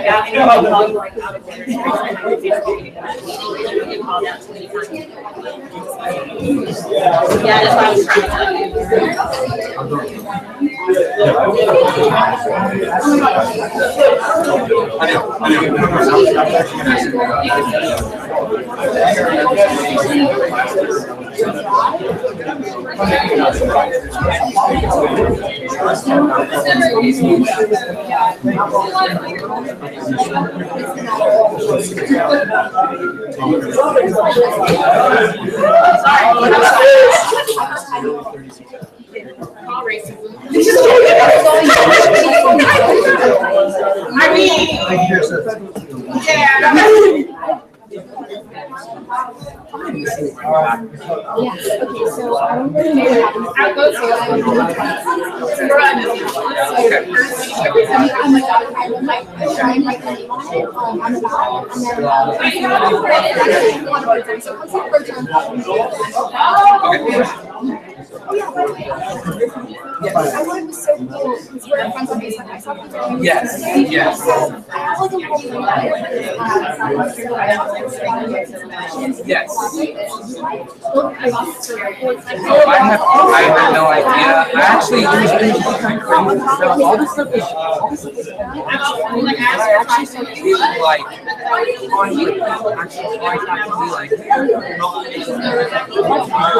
Yeah, that's what I was trying to tell you. I mean, yes, yes. Yes. Oh, I have no idea. I actually there's kind of crazy stuff. All this stuff is like actually like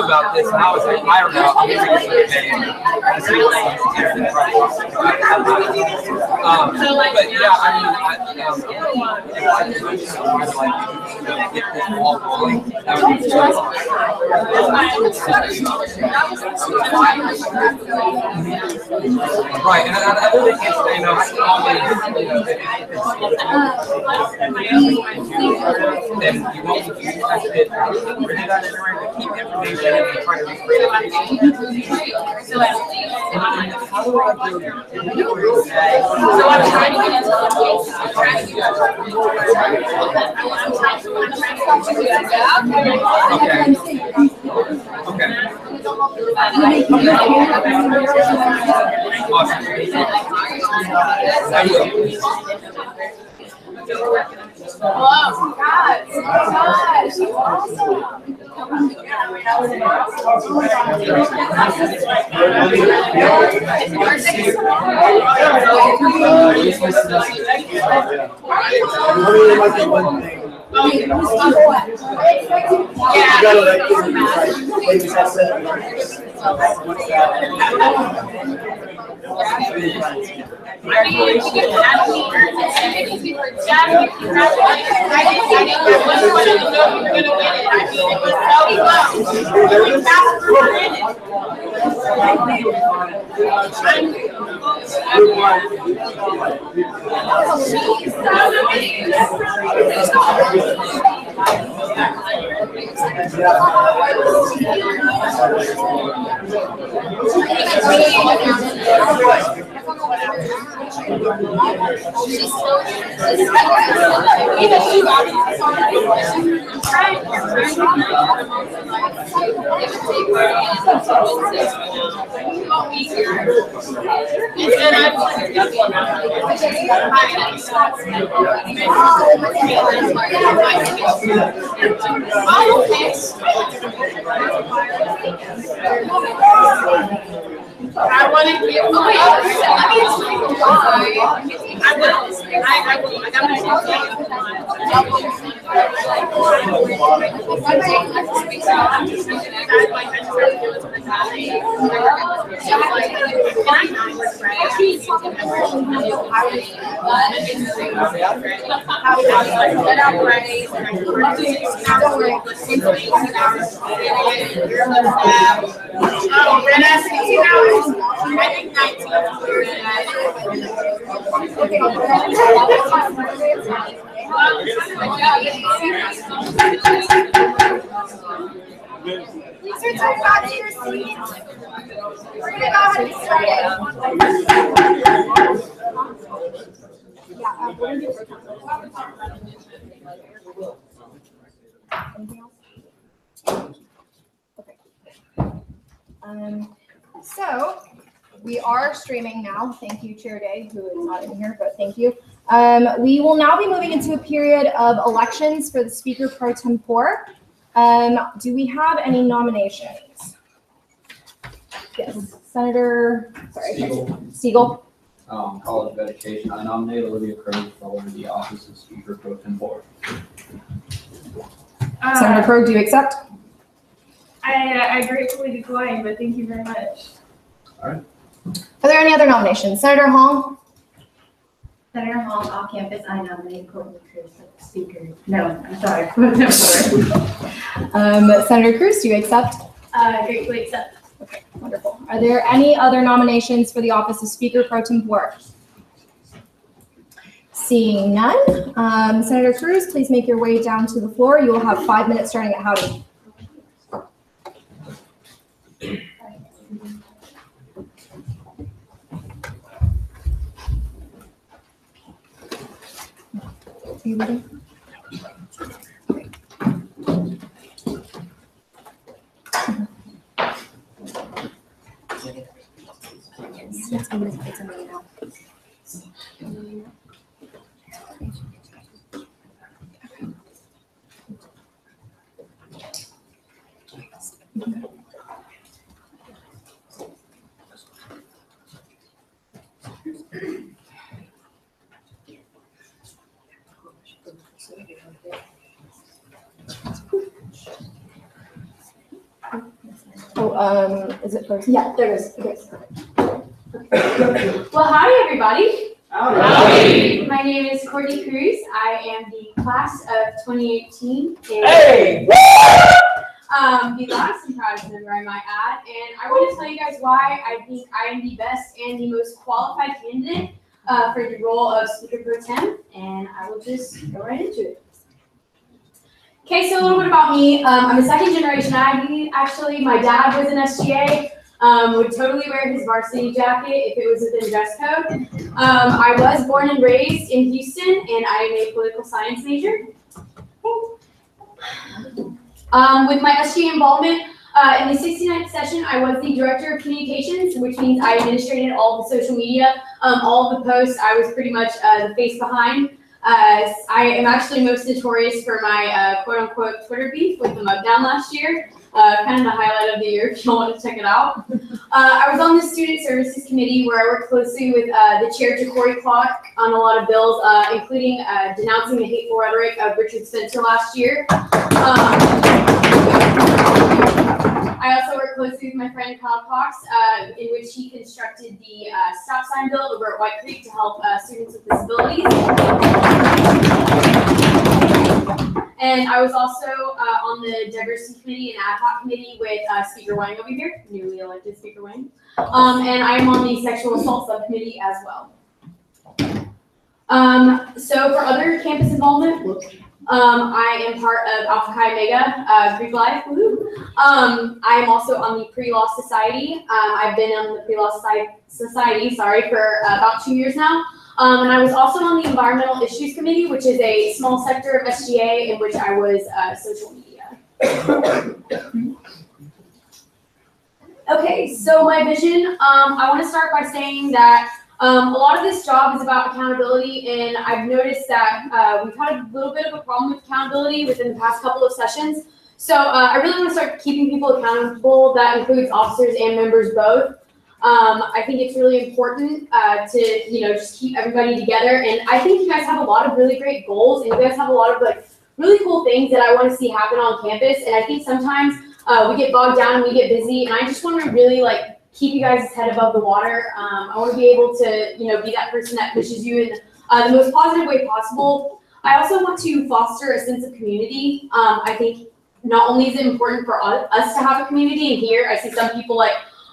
about this. And I was like, I don't know. But yeah, I mean, get this ball rolling, that would be right, and I think it's, then you won't be tested, printed out everywhere to keep information and try to recreate it. How do I do it? So I'm trying to get into the place. I'm trying to get oh, gosh. I want to give away. I will. I got my I think 19. Please return back to your seats. We're going to go ahead and start it. So we are streaming now. Thank you, Chair Day, who is not in here, but thank you. We will now be moving into a period of elections for the Speaker Pro Tempore. Do we have any nominations? Yes, Senator Siegel. College of Education. I nominate Olivia Krogh for the office of Speaker Pro Tempore. Senator Krogh, do you accept? I gratefully decline, but thank you very much. All right. Are there any other nominations? Senator Hall? Senator Hall, off campus, I nominate Courtney Cruz as speaker. No, I'm sorry. Senator Cruz, do you accept? Gratefully accept. Okay, wonderful. Are there any other nominations for the office of Speaker Pro Tempore? Seeing none, Senator Cruz, please make your way down to the floor. You will have 5 minutes starting at Howdy. Are you ready? Yes, I'm going to put something out. Is it first? Yeah, there it is. Okay. Well, howdy, everybody. Howdy. My name is Courtney Cruz. I am the class of 2018. Hey! The last and proudest member, I might add. And I want to tell you guys why I think I am the best and the most qualified candidate for the role of Speaker Pro Tem. And I will just go right into it. Okay, so a little bit about me. I'm a second generation Aggie. Actually, my dad was an SGA. Would totally wear his varsity jacket if it was within dress code. I was born and raised in Houston, and I am a political science major. With my SGA involvement, in the 69th session, I was the director of communications, which means I administrated all the social media, all of the posts. I was pretty much the face behind. I am actually most notorious for my quote-unquote Twitter beef with the Mugdown last year. Kind of the highlight of the year if you all want to check it out. I was on the Student Services Committee where I worked closely with the chair, Corey Clark, on a lot of bills, including denouncing the hateful rhetoric of Richard Spencer last year. I also worked closely with my friend Kyle Cox, in which he constructed the stop sign bill over at White Creek to help students with disabilities. And I was also on the Diversity Committee and Ad Hoc Committee with Speaker Wang over here, newly elected Speaker Wang. And I'm on the Sexual Assault Subcommittee as well. So for other campus involvement, I am part of Alpha Chi Omega Greek Life. I am also on the Pre-Law Society. I've been on the Pre-Law Society, for about 2 years now. And I was also on the Environmental Issues Committee, which is a small sector of SGA in which I was social media. Okay, so my vision, I want to start by saying that a lot of this job is about accountability, and I've noticed that we've had a little bit of a problem with accountability within the past couple of sessions. So I really want to start keeping people accountable. That includes officers and members both. I think it's really important to, just keep everybody together. And I think you guys have a lot of really great goals, and you guys have a lot of really cool things that I want to see happen on campus. And I think sometimes we get bogged down and we get busy, and I just want to really keep you guys' head above the water. I want to be able to, be that person that pushes you in the most positive way possible. I also want to foster a sense of community. I think not only is it important for us to have a community, and here I see some people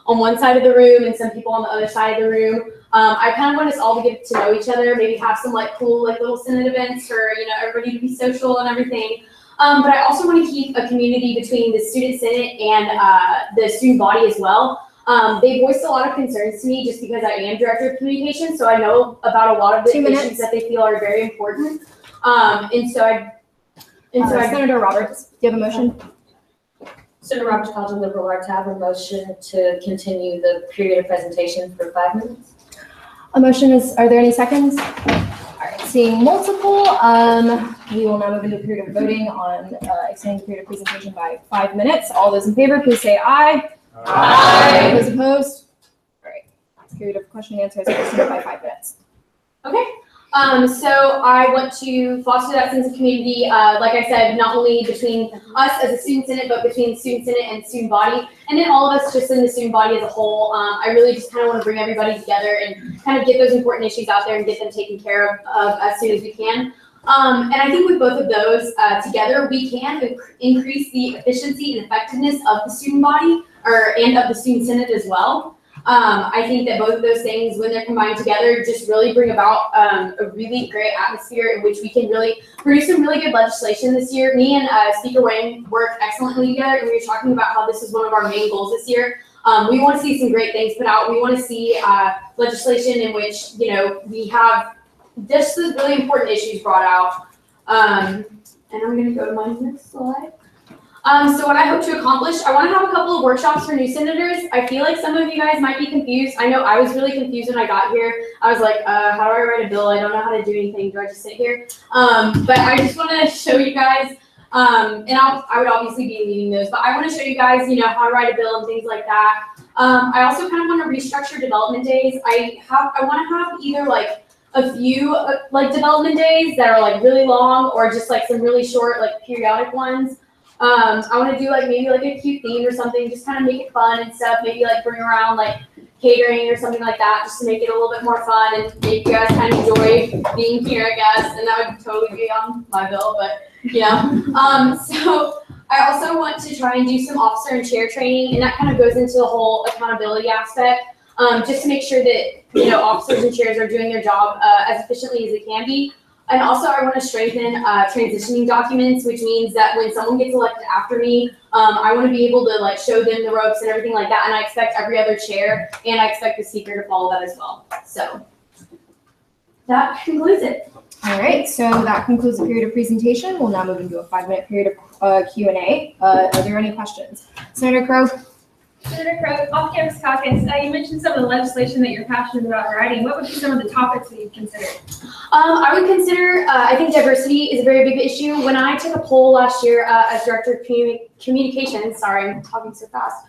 on one side of the room and some people on the other side of the room. I kind of want us all to get to know each other, maybe have some cool little Senate events for everybody to be social and everything. But I also want to keep a community between the Student Senate and the student body as well. They voiced a lot of concerns to me just because I am director of communications, so I know about a lot of the issues that they feel are very important. Senator Roberts, do you have a motion? Senator Roberts, College of Liberal Arts, have a motion to continue the period of presentation for 5 minutes. A motion is, are there any seconds? All right, seeing multiple, we will now move into a period of voting on extending the period of presentation by 5 minutes. All those in favor, please say aye. Aye. Those opposed? All right, period of question and answer is extended by 5 minutes. Okay. So I want to foster that sense of community, like I said, not only between us as a student senate, but between student senate and student body, and then all of us just in the student body as a whole. I really just kind of want to bring everybody together and kind of get those important issues out there and get them taken care of as soon as we can. And I think with both of those together, we can increase the efficiency and effectiveness of the student body and of the student senate as well. I think that both of those things, when they're combined together, just really bring about a really great atmosphere in which we can really produce some really good legislation this year. Me and Speaker Wayne work excellently together, and we were talking about how this is one of our main goals this year. We want to see some great things put out. We want to see legislation in which, you know, we have just the really important issues brought out. And I'm going to go to my next slide. So what I hope to accomplish, I want to have a couple of workshops for new senators. I feel like some of you guys might be confused. I know I was really confused when I got here. I was like, how do I write a bill? I don't know how to do anything. Do I just sit here? But I just want to show you guys, and I would obviously be leading those, but I want to show you guys, you know, how to write a bill and things like that. I also kind of want to restructure development days. I want to have either like a few like development days that are like really long, or just like some really short like periodic ones. I want to do like maybe like a cute theme or something, just kind of make it fun and stuff. Maybe like bring around like catering or something like that, just to make it a little bit more fun and make you guys kind of enjoy being here, I guess. And that would totally be on my bill, but you know. So I also want to try and do some officer and chair training, and that kind of goes into the whole accountability aspect, just to make sure that, you know, officers and chairs are doing their job as efficiently as they can be. And also I want to strengthen transitioning documents, which means that when someone gets elected after me, I want to be able to like show them the ropes and everything like that. And I expect every other chair, and I expect the speaker to follow that as well. So that concludes it. All right, so that concludes the period of presentation. We'll now move into a 5-minute period of Q&A. Are there any questions? Senator Crowe? Senator Crowe, off-campus caucus, you mentioned some of the legislation that you're passionate about writing. What would be some of the topics that you've considered? I would consider, I think diversity is a very big issue. When I took a poll last year as Director of Communications, sorry, I'm talking so fast.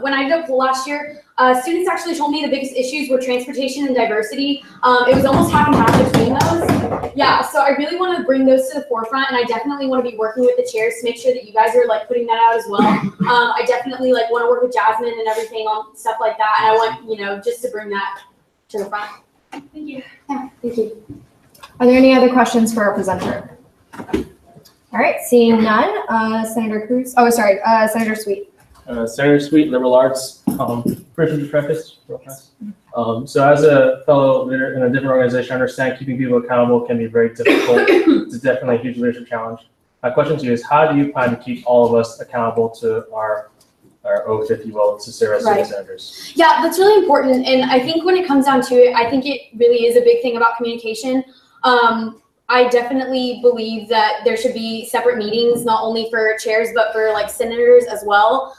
When I did a poll last year, students actually told me the biggest issues were transportation and diversity. It was almost half and half between those. Yeah, so I really want to bring those to the forefront, and I definitely want to be working with the chairs to make sure that you guys are like putting that out as well. I definitely like want to work with Jasmine and everything on stuff like that, and I want, you know, just to bring that to the front. Thank you. Yeah, thank you. Are there any other questions for our presenter? All right, seeing none, Senator Cruz. Oh, sorry, Senator Sweet. Senator Sweet, liberal arts. First, to preface, real fast. So as a fellow leader in a different organization, I understand keeping people accountable can be very difficult. It's definitely a huge leadership challenge. My question to you is, how do you plan to keep all of us accountable to our oath, if you will, to serve as student senators? Yeah, that's really important. And I think when it comes down to it, I think it really is a big thing about communication. I definitely believe that there should be separate meetings, not only for chairs, but for like senators as well.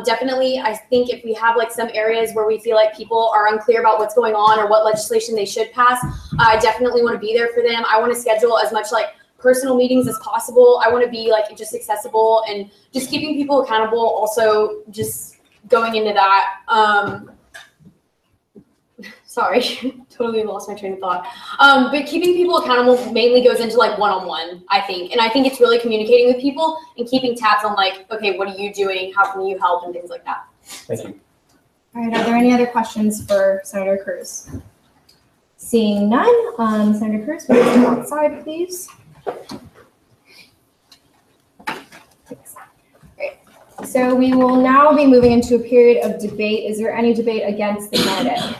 Definitely, I think if we have like some areas where we feel like people are unclear about what's going on or what legislation they should pass, I definitely want to be there for them. I want to schedule as much like personal meetings as possible. I want to be like just accessible and just keeping people accountable. Also, just going into that. Sorry, totally lost my train of thought. But keeping people accountable mainly goes into like one-on-one, I think. And I think it's really communicating with people and keeping tabs on like, okay, what are you doing? How can you help? And things like that. Thank you. All right, are there any other questions for Senator Cruz? Seeing none, Senator Cruz, please come outside, please. Great. So we will now be moving into a period of debate. Is there any debate against the candidate?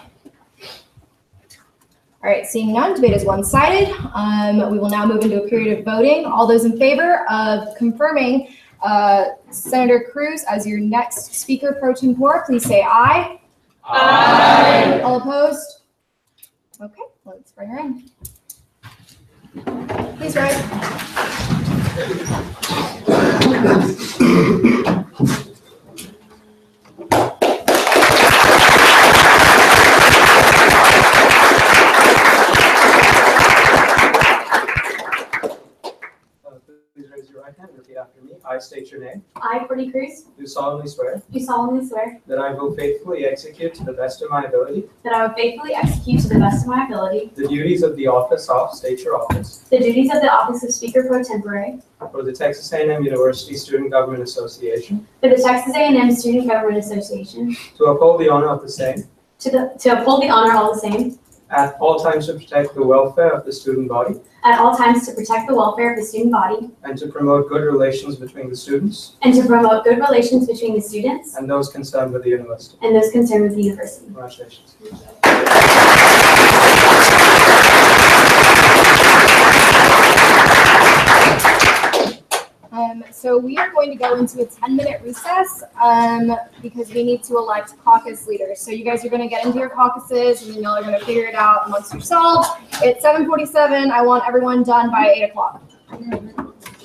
All right, seeing none, debate is one-sided. We will now move into a period of voting. All those in favor of confirming Senator Cruz as your next speaker pro tempore, please say aye. Aye. All opposed? Okay, let's bring her in. Please rise. right hand, repeat after me. I state your name. I, Brittany Cruz, Do solemnly swear do solemnly swear that I will faithfully execute to the best of my ability that I will faithfully execute to the best of my ability the duties of the office of, state your office, the duties of the office of Speaker Pro Tempore for the Texas A&M University Student Government Association, for the Texas A&M Student Government Association, to uphold the honor of the same, to uphold the honor of the same, at all times to protect the welfare of the student body, at all times to protect the welfare of the student body, and to promote good relations between the students and to promote good relations between the students and those concerned with the university. and those concerned with the university. Congratulations. So we are going to go into a 10-minute recess because we need to elect caucus leaders. So you guys are going to get into your caucuses and then y'all are going to figure it out amongst yourselves. It's 7:47. I want everyone done by 8 o'clock.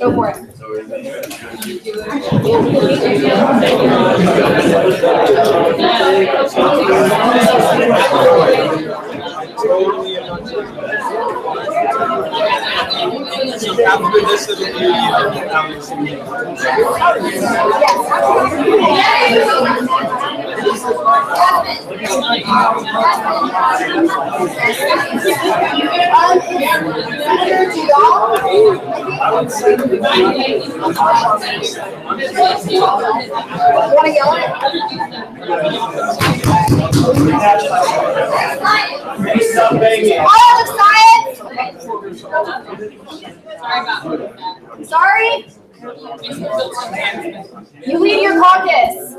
Go for it. After this, it'll be Want to yell it? All of science. Sorry? You lead your caucus.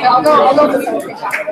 I'll go.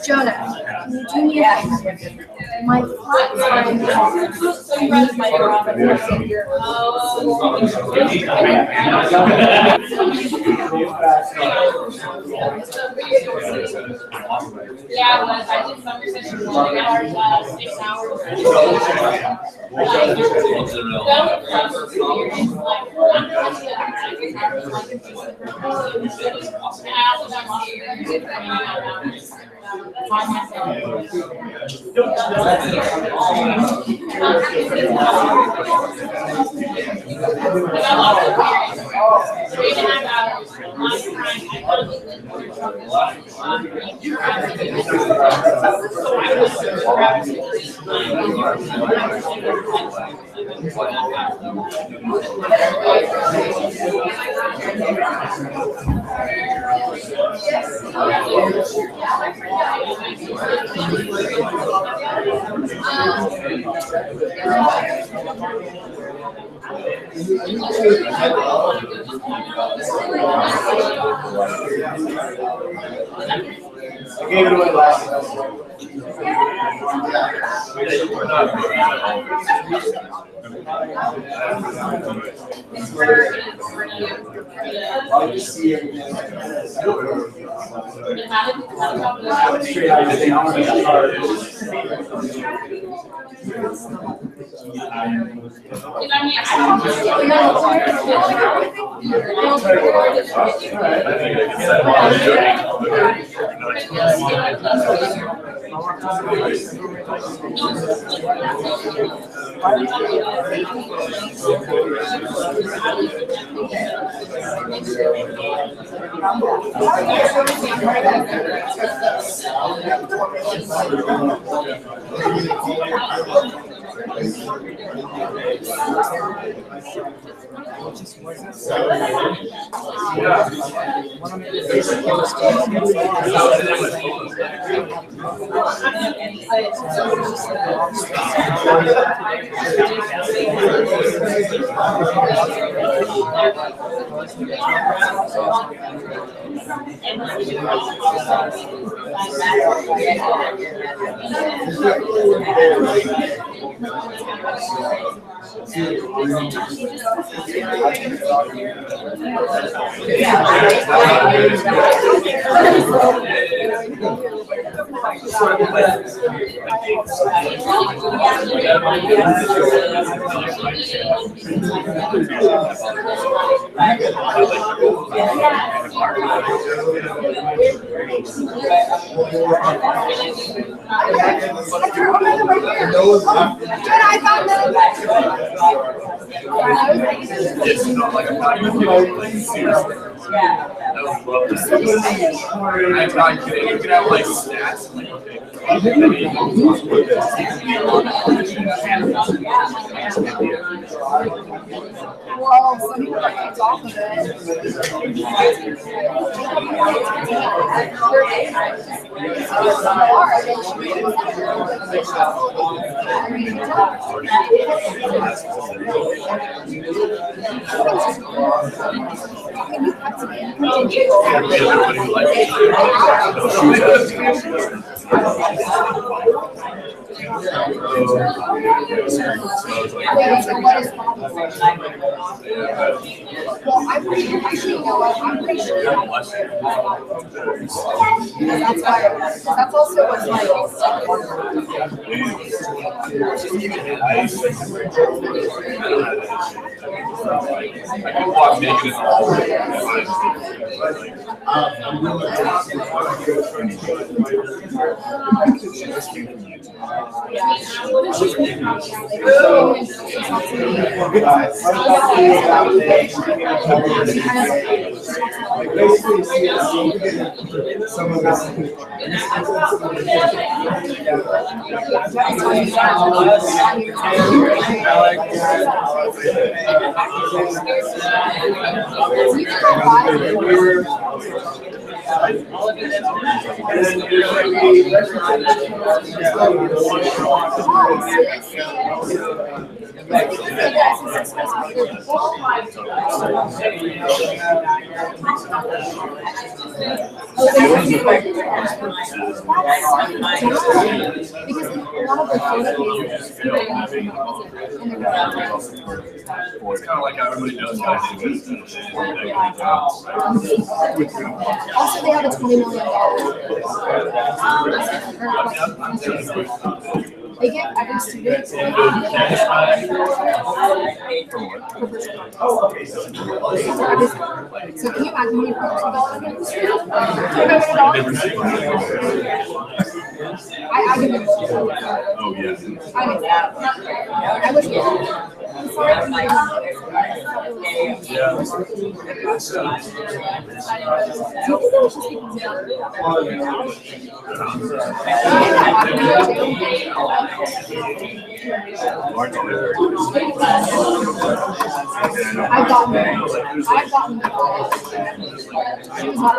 Jonah, can you do me a favor? My flats are in Yeah, but I did summer sessions, 20 hours, 6 hours. I gave it away last semester. I'll just see everything. Straight out of I'm not kidding. You could have like stats. Well, some people are kicked off of Well, I'm pretty actually, you know what? I'm pretty sure that's why. That's also what's like. It's kind of like everybody knows how to do this. Also, they have a $20 million. They give every student. So can you imagine how many products we got in the street? I give it. Oh, yeah. I wish we I'm sorry. Yeah. I've gotten she was not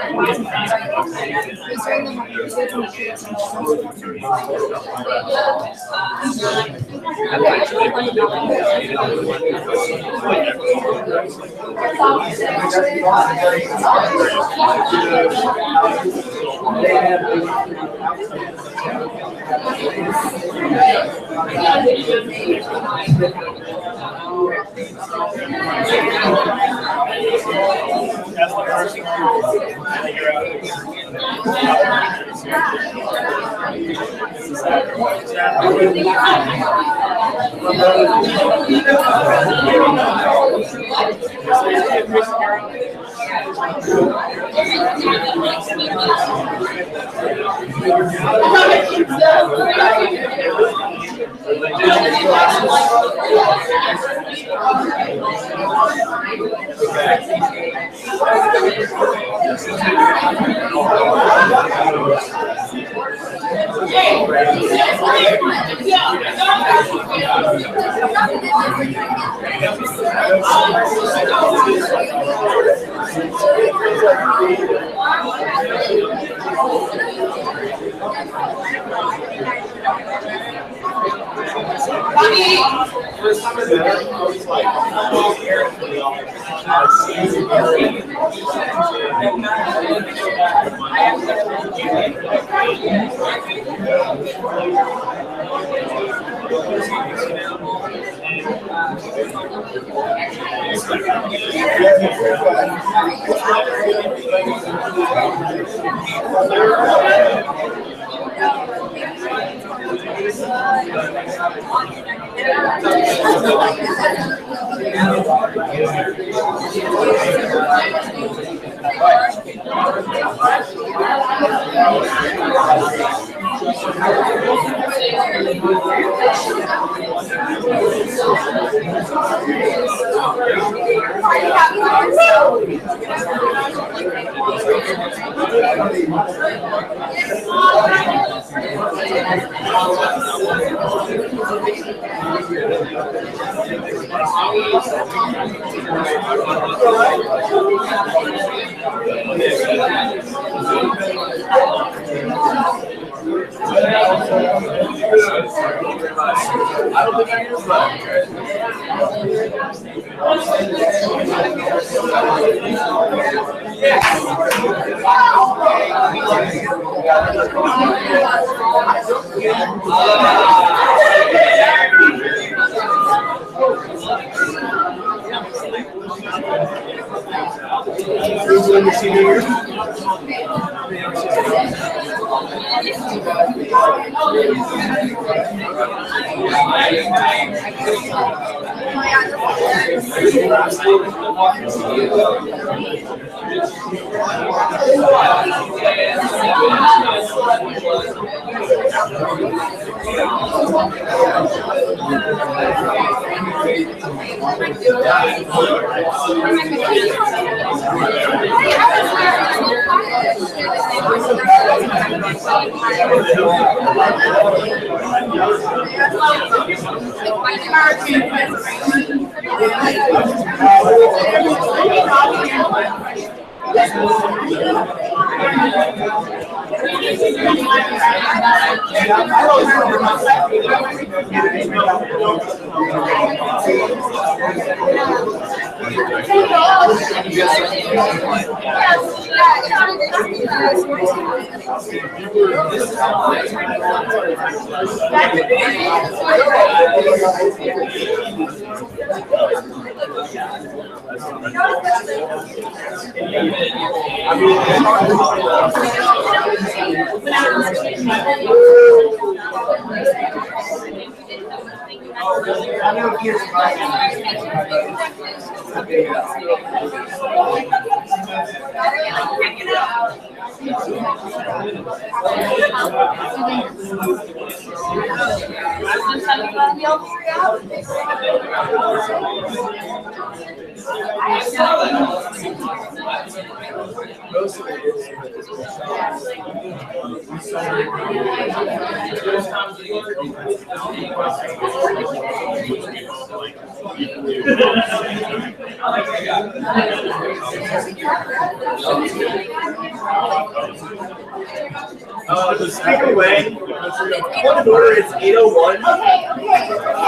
The speaker lane, point of order is 801.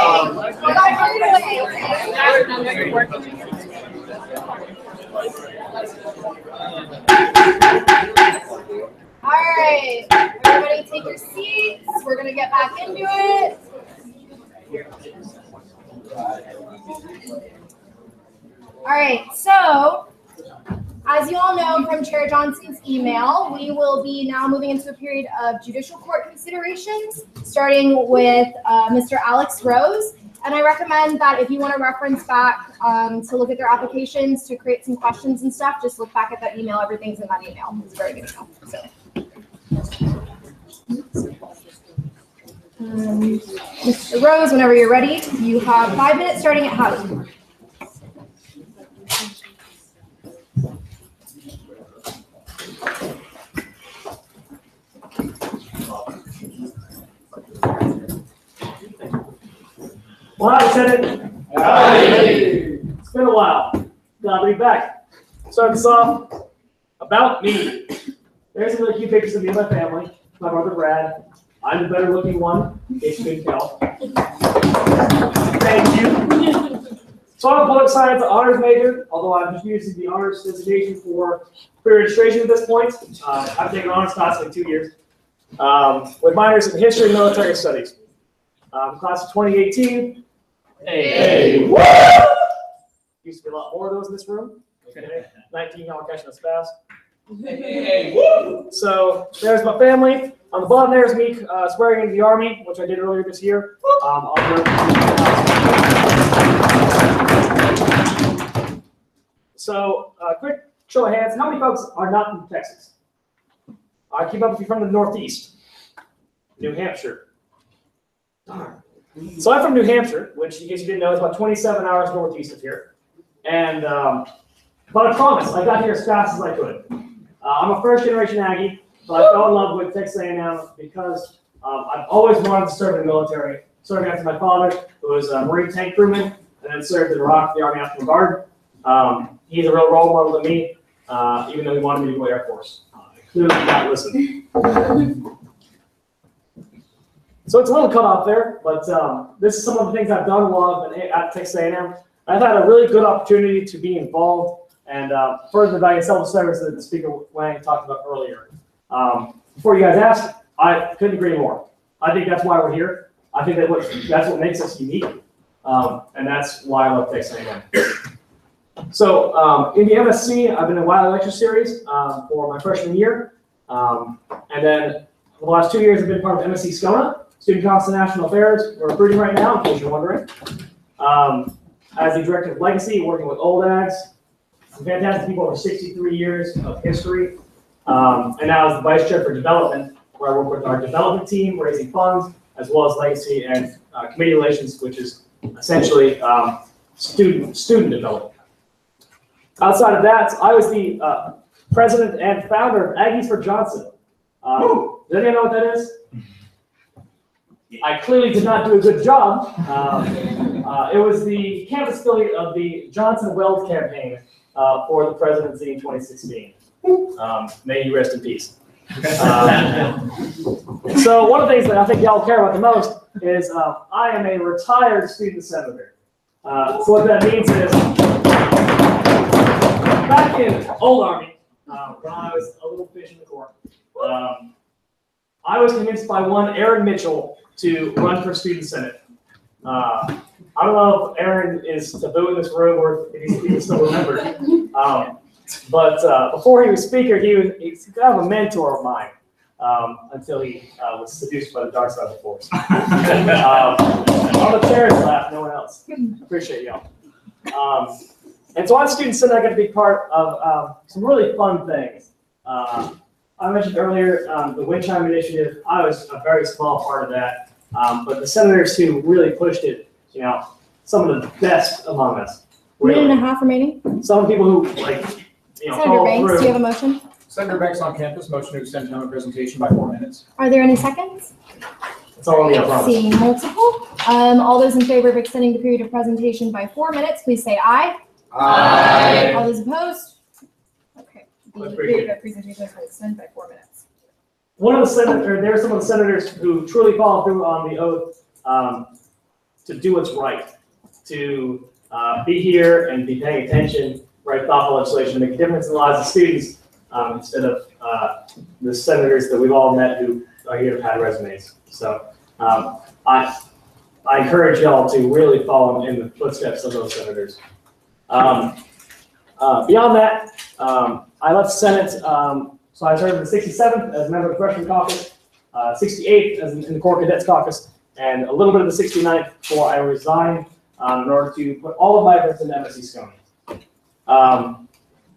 All right, everybody take your seats. We're gonna get back into it. All right, so as you all know from Chair Johnson's email, we will be now moving into a period of judicial court considerations, starting with Mr. Alex Rose. And I recommend that if you want to reference back to look at their applications to create some questions and stuff, just look back at that email. Everything's in that email. It's a very good email. So. Mr. Rose, whenever you're ready, you have 5 minutes starting at Harvey. Well, hi, Senate. Hi. It's been a while. Glad to be back. Start this off about me. There's some really cute pictures of me and my family. My brother Brad. I'm the better looking one, in case you couldn't tell. Thank you. So I'm a public science honors major, although I'm just using the honors designation for pre-registration at this point. I've taken honors class for like 2 years, with minors in history and military studies. Class of 2018. Hey. Woo! Used to be a lot more of those in this room. Okay. 19 y'all catching us fast. Hey. Woo! So there's my family. On the bottom there's me swearing into the Army, which I did earlier this year. So quick show of hands. How many folks are not from Texas? I keep up with you from the Northeast. New Hampshire. Darn. So I'm from New Hampshire, which, in case you didn't know, is about 27 hours northeast of here. And but I promise, I got here as fast as I could. I'm a first-generation Aggie, but I fell in love with Texas A&M because I've always wanted to serve in the military. Serving after my father, who was a Marine tank crewman, and then served in Iraq, the Army National Guard. He's a real role model to me, even though he wanted me to go Air Force. I clearly did not listen. So it's a little cut off there, but this is some of the things I've done while I've been at Texas A&M. I've had a really good opportunity to be involved and further the value of self-service that the Speaker Wang talked about earlier. Before you guys ask, I couldn't agree more. I think that's why we're here. I think that's what makes us unique, and that's why I love Texas A&M. So in the MSc, I've been in a Wild Lecture Series for my freshman year, and then for the last 2 years I've been part of MSc SCONA, Student Council National Affairs. We're recruiting right now, in case you're wondering. As the Director of Legacy, working with Old Ags, some fantastic people over 63 years of history, and now as the Vice Chair for Development, where I work with our development team, raising funds, as well as Legacy and Community Relations, which is essentially student development. Outside of that, I was the president and founder of Aggies for Johnson. Does anyone know what that is? I clearly did not do a good job. It was the campus affiliate of the Johnson Weld campaign for the presidency in 2016. May he rest in peace. So one of the things that I think y'all care about the most is I am a retired student senator. So what that means is, back in Old Army, when I was a little fish in the Corps, I was convinced by one Aaron Mitchell to run for student senate. I don't know if Aaron is taboo in this room or if he's still remembered. But before he was speaker, he's kind of a mentor of mine until he was seduced by the dark side of the force. All the chairs laugh, no one else. Appreciate y'all. And so on Student Senate, I got to be part of some really fun things. I mentioned earlier the Wind Chime Initiative. I was a very small part of that. But the senators who really pushed it, you know, some of the best among us. Really. Minute and a half remaining. Some people who, like, you know, Senator Banks, do you have a motion? Senator Banks on campus, motion to extend time of presentation by 4 minutes. Are there any seconds? That's all I promise. Seeing multiple. All those in favor of extending the period of presentation by 4 minutes, please say aye. Aye. All those opposed? Okay. The period of presentation is extended by 4 minutes. One of the senators, there are some of the senators who truly follow through on the oath. to do what's right, to be here and be paying attention, write thoughtful legislation, make a difference in the lives of students, instead of the senators that we've all met who are here have had resumes. So I encourage y'all to really follow in the footsteps of those senators. Beyond that, I left the Senate, so I served in the 67th as a member of the freshman caucus, 68th as in the Corps Cadets caucus, and a little bit of the 69th before I resigned in order to put all of my efforts into MSC Scone.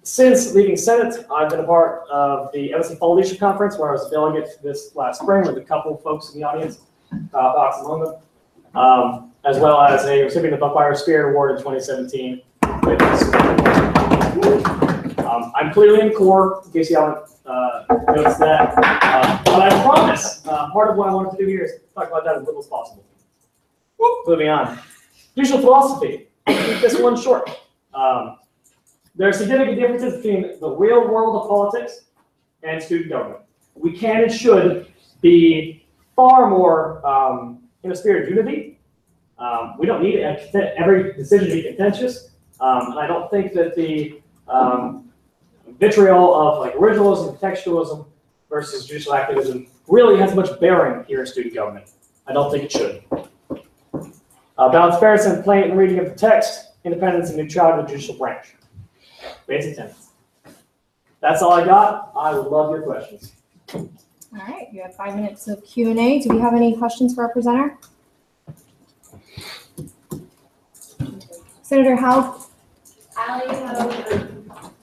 Since leaving Senate, I've been a part of the MSC Fall Leadership Conference, where I was a delegate this last spring with a couple of folks in the audience, Fox among them, as well as a recipient of the Buckfire Spirit Award in 2017. I'm clearly in core, in case you haven't noticed that. But I promise, part of what I wanted to do here is talk about that as little as possible. Moving on. Judicial philosophy. Keep this one short. There are significant differences between the real world of politics and student government. We can and should be far more in a spirit of unity. We don't need every decision to be contentious. And I don't think that the vitriol of like originalism and textualism versus judicial activism really has much bearing here in student government. I don't think it should. Balanced fairness and plain reading of the text, independence and neutrality of the judicial branch. Basic tenets. That's all I got. I would love your questions. All right, you have 5 minutes of Q&A. Do we have any questions for our presenter? Senator Howe. Allie Howe,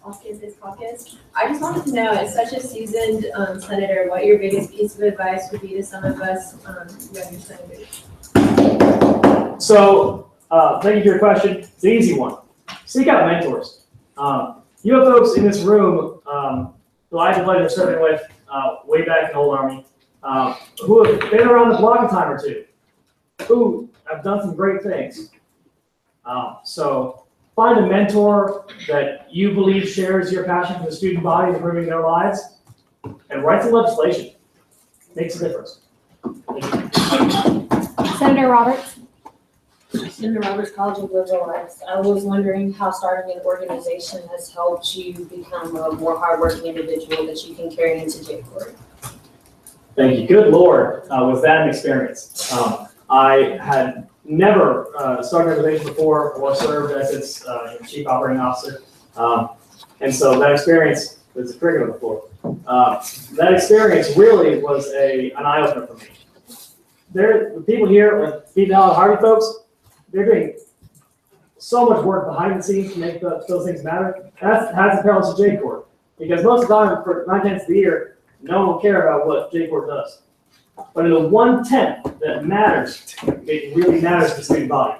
off-campus caucus. I just wanted to know, as such a seasoned senator, what your biggest piece of advice would be to some of us younger senators. So, thank you for your question. It's an easy one. Seek out mentors. You have folks in this room who I had the pleasure of serving with way back in the old Army, who have been around the block a time or two, who have done some great things. So find a mentor that you believe shares your passion for the student body and improving their lives, and write some legislation. Makes a difference. Senator Roberts. Senator Roberts, College of Liberal Arts. I was wondering how starting an organization has helped you become a more hardworking individual that you can carry into J-Court. Thank you. Good Lord, was that an experience? I had never started an organization before or served as its chief operating officer. And so that experience was a curriculum before. That experience really was an eye-opener for me. The people here, like Pete and Harvey folks, they're doing so much work behind the scenes to make those things matter. That has a parallel to J-Court, because most of the time, for 9/10 of the year, no one will care about what J-Court does. But in the 1/10 that matters, it really matters to the student body.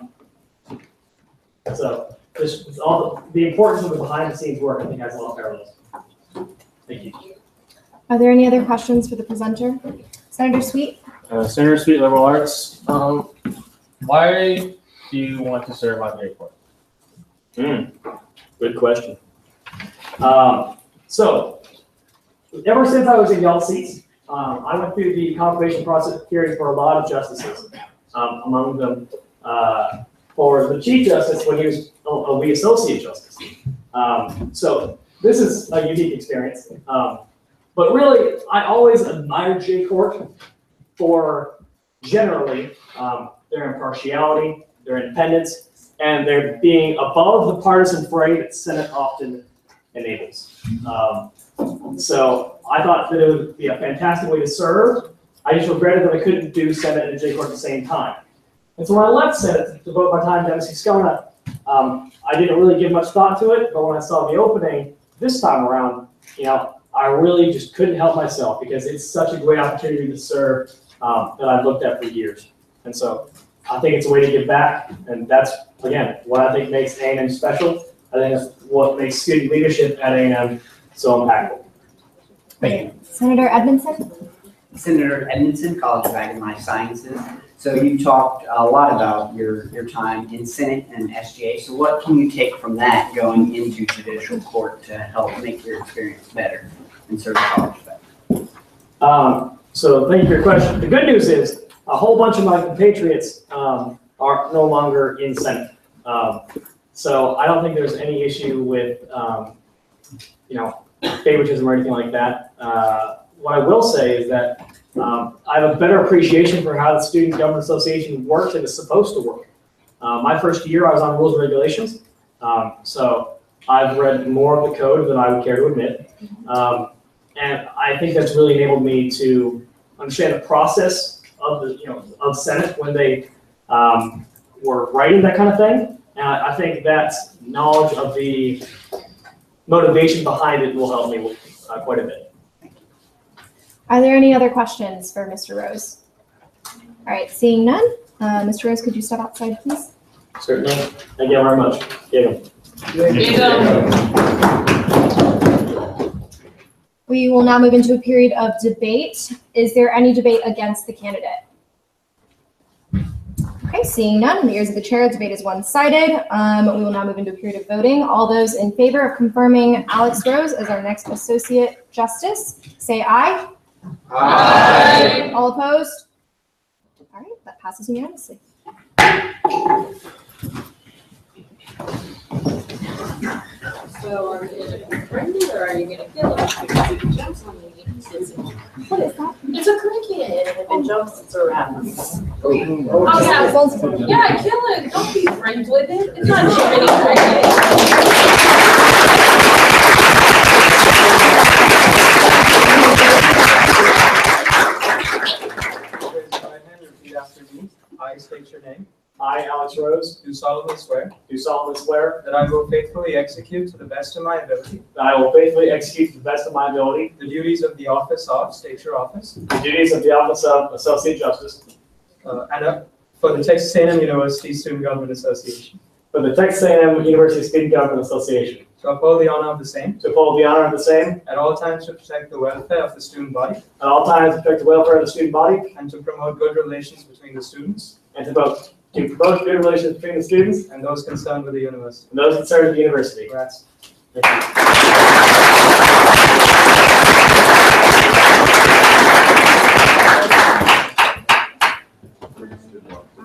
So just all the importance of the behind-the-scenes work, I think, has a lot of parallels. Thank you. Are there any other questions for the presenter? Senator Sweet. Senator Sweet, Liberal Arts. Why do you want to serve on J-Court? Good question. So, ever since I was in y'all's seats, I went through the confirmation process hearing for a lot of justices, among them for the Chief Justice when he was a wee Associate Justice. So this is a unique experience. But really, I always admired J-Court for generally their impartiality, their independence, and their being above the partisan fray that Senate often enables. So I thought that it would be a fantastic way to serve. I just regretted that I couldn't do Senate and J-Court at the same time. And so when I left Senate to devote my time to MSC Scone, I didn't really give much thought to it, but when I saw the opening this time around, I really just couldn't help myself, because it's such a great opportunity to serve that I've looked at for years. And so I think it's a way to give back, and that's, again, what I think makes A&M special. I think that's what makes student leadership at A&M so impactful. Thank you. Senator Edmondson. Senator Edmondson, College of Ag and Life Sciences. So you talked a lot about your time in Senate and SGA. So what can you take from that going into judicial court to help make your experience better and serve the college better? So thank you for your question. The good news is a whole bunch of my compatriots are are no longer in Senate. So I don't think there's any issue with, favoritism or anything like that. What I will say is that I have a better appreciation for how the Student Government Association works and is supposed to work. My first year, I was on rules and regulations. So I've read more of the code than I would care to admit. And I think that's really enabled me to understand the process of of Senate when they were writing that kind of thing. And I think that knowledge of the motivation behind it will help me quite a bit. Are there any other questions for Mr. Rose? All right, seeing none, Mr. Rose, could you step outside, please? Certainly. Thank you very much. We will now move into a period of debate. Is there any debate against the candidate? Okay, seeing none, in the ears of the chair, debate is one-sided. We will now move into a period of voting. All those in favor of confirming Alex Rose as our next Associate Justice, say aye. Aye. All opposed? All right, that passes unanimously. So are you gonna confirm it or are you gonna kill it? Because if it jumps on me, What is that? it's a cricket, and if it jumps, it's a rat. Oh, yeah. Yeah, kill it. Don't be friends with it. It's not chipping cricket. Repeat after me. I state your name. I, Alex Rose, Do solemnly swear do solemnly swear that I will faithfully execute to the best of my ability that I will faithfully execute to the best of my ability the duties of the office of, state your office, the duties of the Office of Associate Justice for the Texas A&M University Student Government Association, for the Texas A&M University Student Government Association, to uphold the honor of the same, to uphold the honor of the same, at all times to protect the welfare of the student body, at all times to protect the welfare of the student body, and to promote good relations between the students and to promote good relations between the students and those concerned with the university. and those concerned with the university. Congrats. Thank you.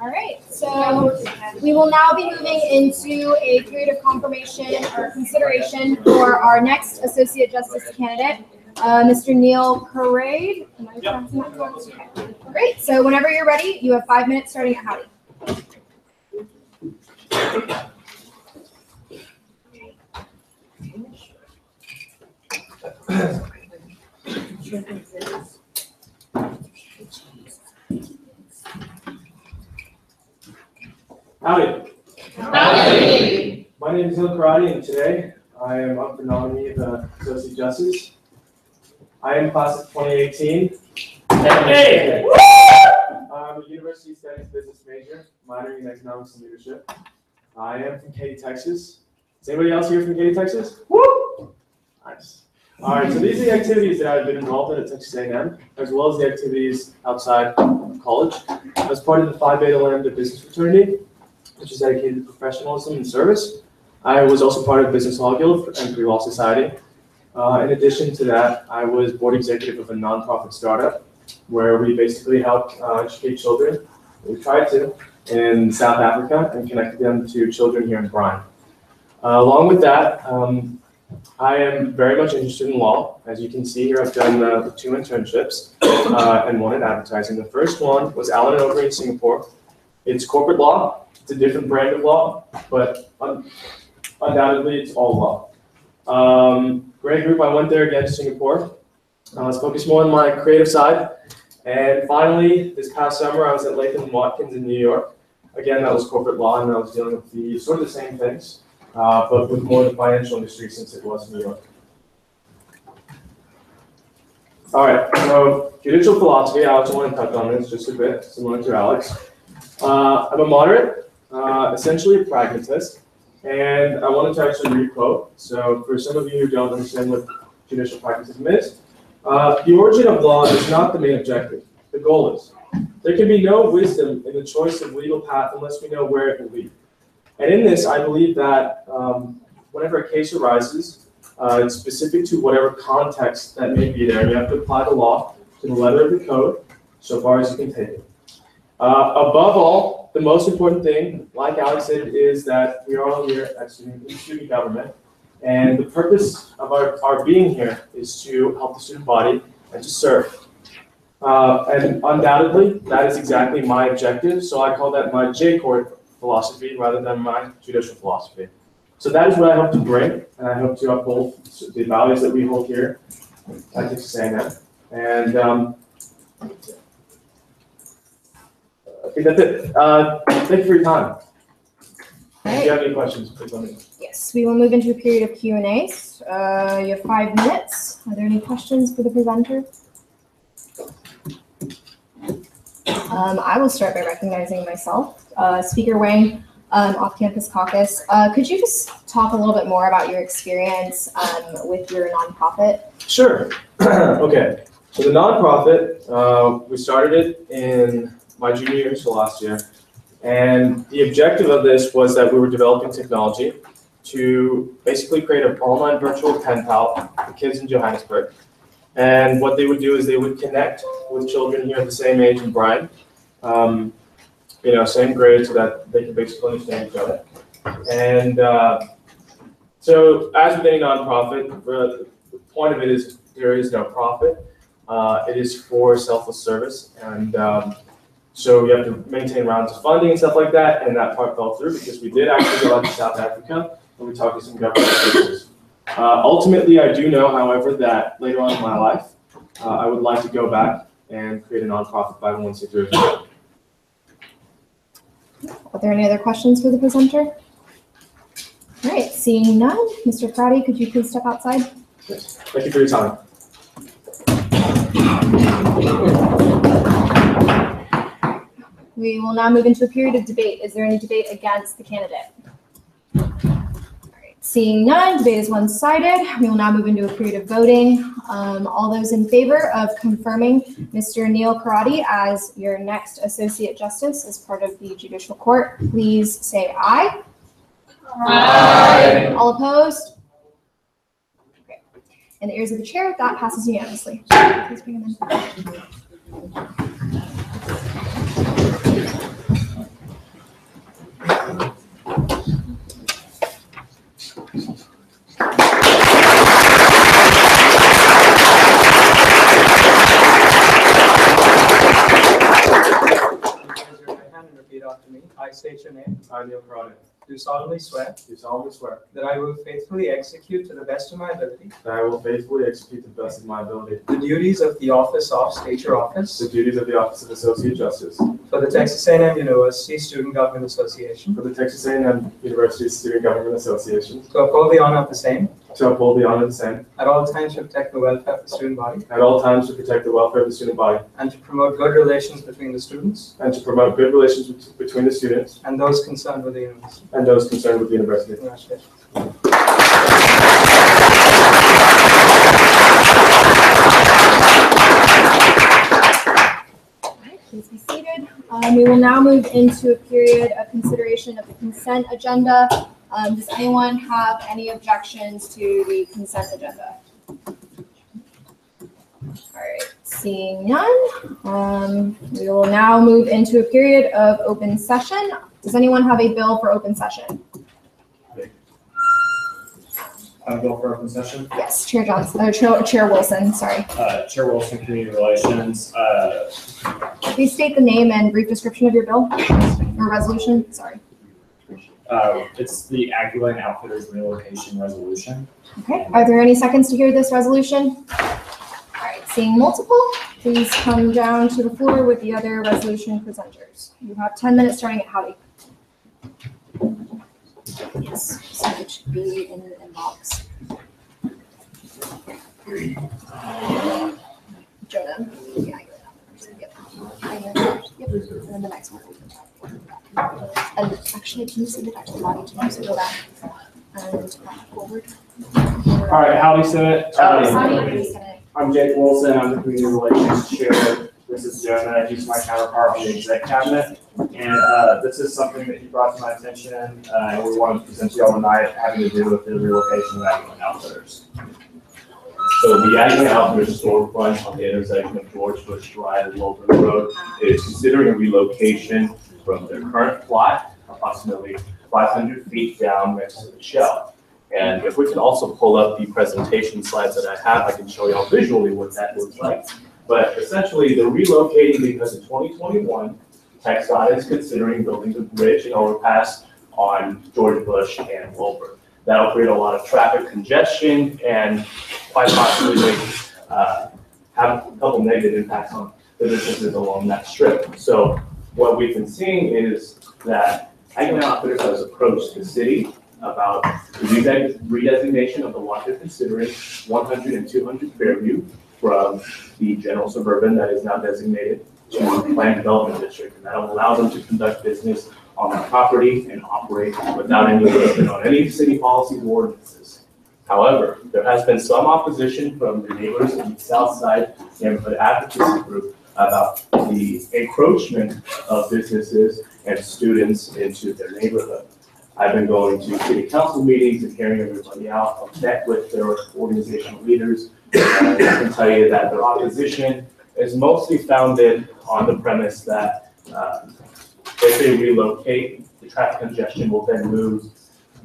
All right, so we will now be moving into a period of confirmation or consideration for our next Associate Justice candidate, Mr. Neil Parade. Am I pronouncing that correctly? Okay. Great, so whenever you're ready, you have 5 minutes starting at Harvey. Howdy. Howdy. My name is Neil Karate, and today I am up for nominee of the Associate Justice. I am class of 2018. Hey! I'm a University Studies business major, minoring in economics and leadership. I am from Katy, Texas. Is anybody else here from Katy, Texas? Woo! Nice. All right, so these are the activities that I've been involved in at Texas A&M, as well as the activities outside of college. I was part of the Phi Beta Lambda business fraternity, which is dedicated to professionalism and service. I was also part of Business Law Guild and Free Law Society. In addition to that, I was board executive of a nonprofit startup where we basically helped educate children, we tried to, in South Africa and connected them to children here in Bryan. Along with that, I am very much interested in law. As you can see here, I've done 2 internships and 1 in advertising. The first one was Allen & Overy in Singapore. It's corporate law. It's a different brand of law, but undoubtedly it's all law. Great group. I went there again to Singapore. I was focused more on my creative side. And finally, this past summer, I was at Latham & Watkins in New York. Again, that was corporate law, and I was dealing with the sort of the same things, but with more of the financial industry since it was New York. All right, so judicial philosophy, I also want to touch on this just a bit, similar to Alex. I'm a moderate, essentially a pragmatist, and I wanted to actually read a quote. So for some of you who don't understand what judicial pragmatism is, the origin of law is not the main objective. The goal is. There can be no wisdom in the choice of legal path unless we know where it will lead. And in this, I believe that whenever a case arises, it's specific to whatever context that may be there. You have to apply the law to the letter of the code, so far as you can take it. Above all, the most important thing, like Alex said, is that we are all here at student government. And the purpose of our being here is to help the student body and to serve. And undoubtedly, that is exactly my objective. So I call that my J-Court philosophy rather than my judicial philosophy. So that is what I hope to bring, and I hope to uphold the values that we hold here at Texas A&M. And I think that's it. Thank you for your time. If you have any questions, please let me know. Yes, we will move into a period of Q&As. You have 5 minutes. Are there any questions for the presenter? I will start by recognizing myself. Speaker Wang, off-campus caucus. Could you just talk a little bit more about your experience with your nonprofit? Sure. Okay. So the nonprofit, we started it in my junior year, so last year. And the objective of this was that we were developing technology to basically create an online virtual pen pal for kids in Johannesburg. And what they would do is they would connect with children here at the same age and Brian, same grade, so that they can basically understand each other. And so as with any nonprofit, the point of it is there is no profit. It is for selfless service. And so you have to maintain rounds of funding and stuff like that. And that part fell through because we did actually go out to South Africa and we talked to some government officials. Ultimately, I do know, however, that later on in my life, I would like to go back and create a nonprofit 501c3. Are there any other questions for the presenter? All right, seeing none, Mr. Crowdy, could you please step outside? Yes. Thank you for your time. We will now move into a period of debate. Is there any debate against the candidate? Seeing none, debate is one-sided. We will now move into a period of voting. All those in favor of confirming Mr. Neil Karate as your next Associate Justice as part of the Judicial Court, please say aye. Aye. All opposed? Okay. In the ears of the chair, that passes unanimously. Please bring him in. After me, I state your name. I, Neil Karate. Do solemnly swear. Do solemnly swear. That I will faithfully execute to the best of my ability. That I will faithfully execute to the best of my ability. The duties of the office of, state your office. The duties of the Office of Associate Justice. For the Texas A&M University Student Government Association. For the Texas A&M University Student Government Association. To uphold the honor of the same. To uphold the honor of the same. At all times to protect the welfare of the student body. At all times to protect the welfare of the student body. And to promote good relations between the students. And to promote good relations between the students. And those concerned with the university. And those concerned with the university. Congratulations. Please be seated. We will now move into a period of consideration of the consent agenda. Does anyone have any objections to the consent agenda? All right, seeing none, we will now move into a period of open session. Does anyone have a bill for open session? A bill for open session? Yes, Chair Johnson, or Chair Wilson, sorry. Chair Wilson, Community Relations. Please state the name and brief description of your bill or resolution, sorry. It's the Aguilar Outfitters relocation resolution. Okay, are there any seconds to hear this resolution? All right, seeing multiple, please come down to the floor with the other resolution presenters. You have 10 minutes starting at Harvey. Yes, so it should be in the inbox. Jonah. Yeah, yep. Yep. And then the next one. And actually, can you send it back to the body? Can you just go back and forward? All right, howdy, Senate. I'm Jake Wilson. I'm the Community Relations Chair. This is Jonah. He's my counterpart on the Exec Cabinet. And this is something that he brought to my attention, and we wanted to present to you all tonight, having to do with the relocation of Aguilar Outfitters. So the Aguilar Outfitters storefront on the intersection of George Bush Drive and Wilton Road is considering a relocation from their current plot, approximately 500 feet down next to the shell. And if we can also pull up the presentation slides that I have, I can show y'all visually what that looks like. But essentially, they're relocating because in 2021, TxDOT is considering building the bridge and overpass on George Bush and Wilbur. That'll create a lot of traffic congestion and quite possibly have a couple negative impacts on the businesses along that strip. So what we've been seeing is that Agnew Outfitters has approached the city about the redesignation of the lot they're considering 100 and 200 Fairview from the general suburban that is now designated to planned development district. And that will allow them to conduct business on the property and operate without any limit on any city policies or ordinances. However, there has been some opposition from the neighbors in the South Side neighborhood advocacy group about the encroachment of businesses and students into their neighborhood. I've been going to city council meetings and hearing everybody out. I've met with their organizational leaders. And I can tell you that their opposition is mostly founded on the premise that if they relocate, the traffic congestion will then move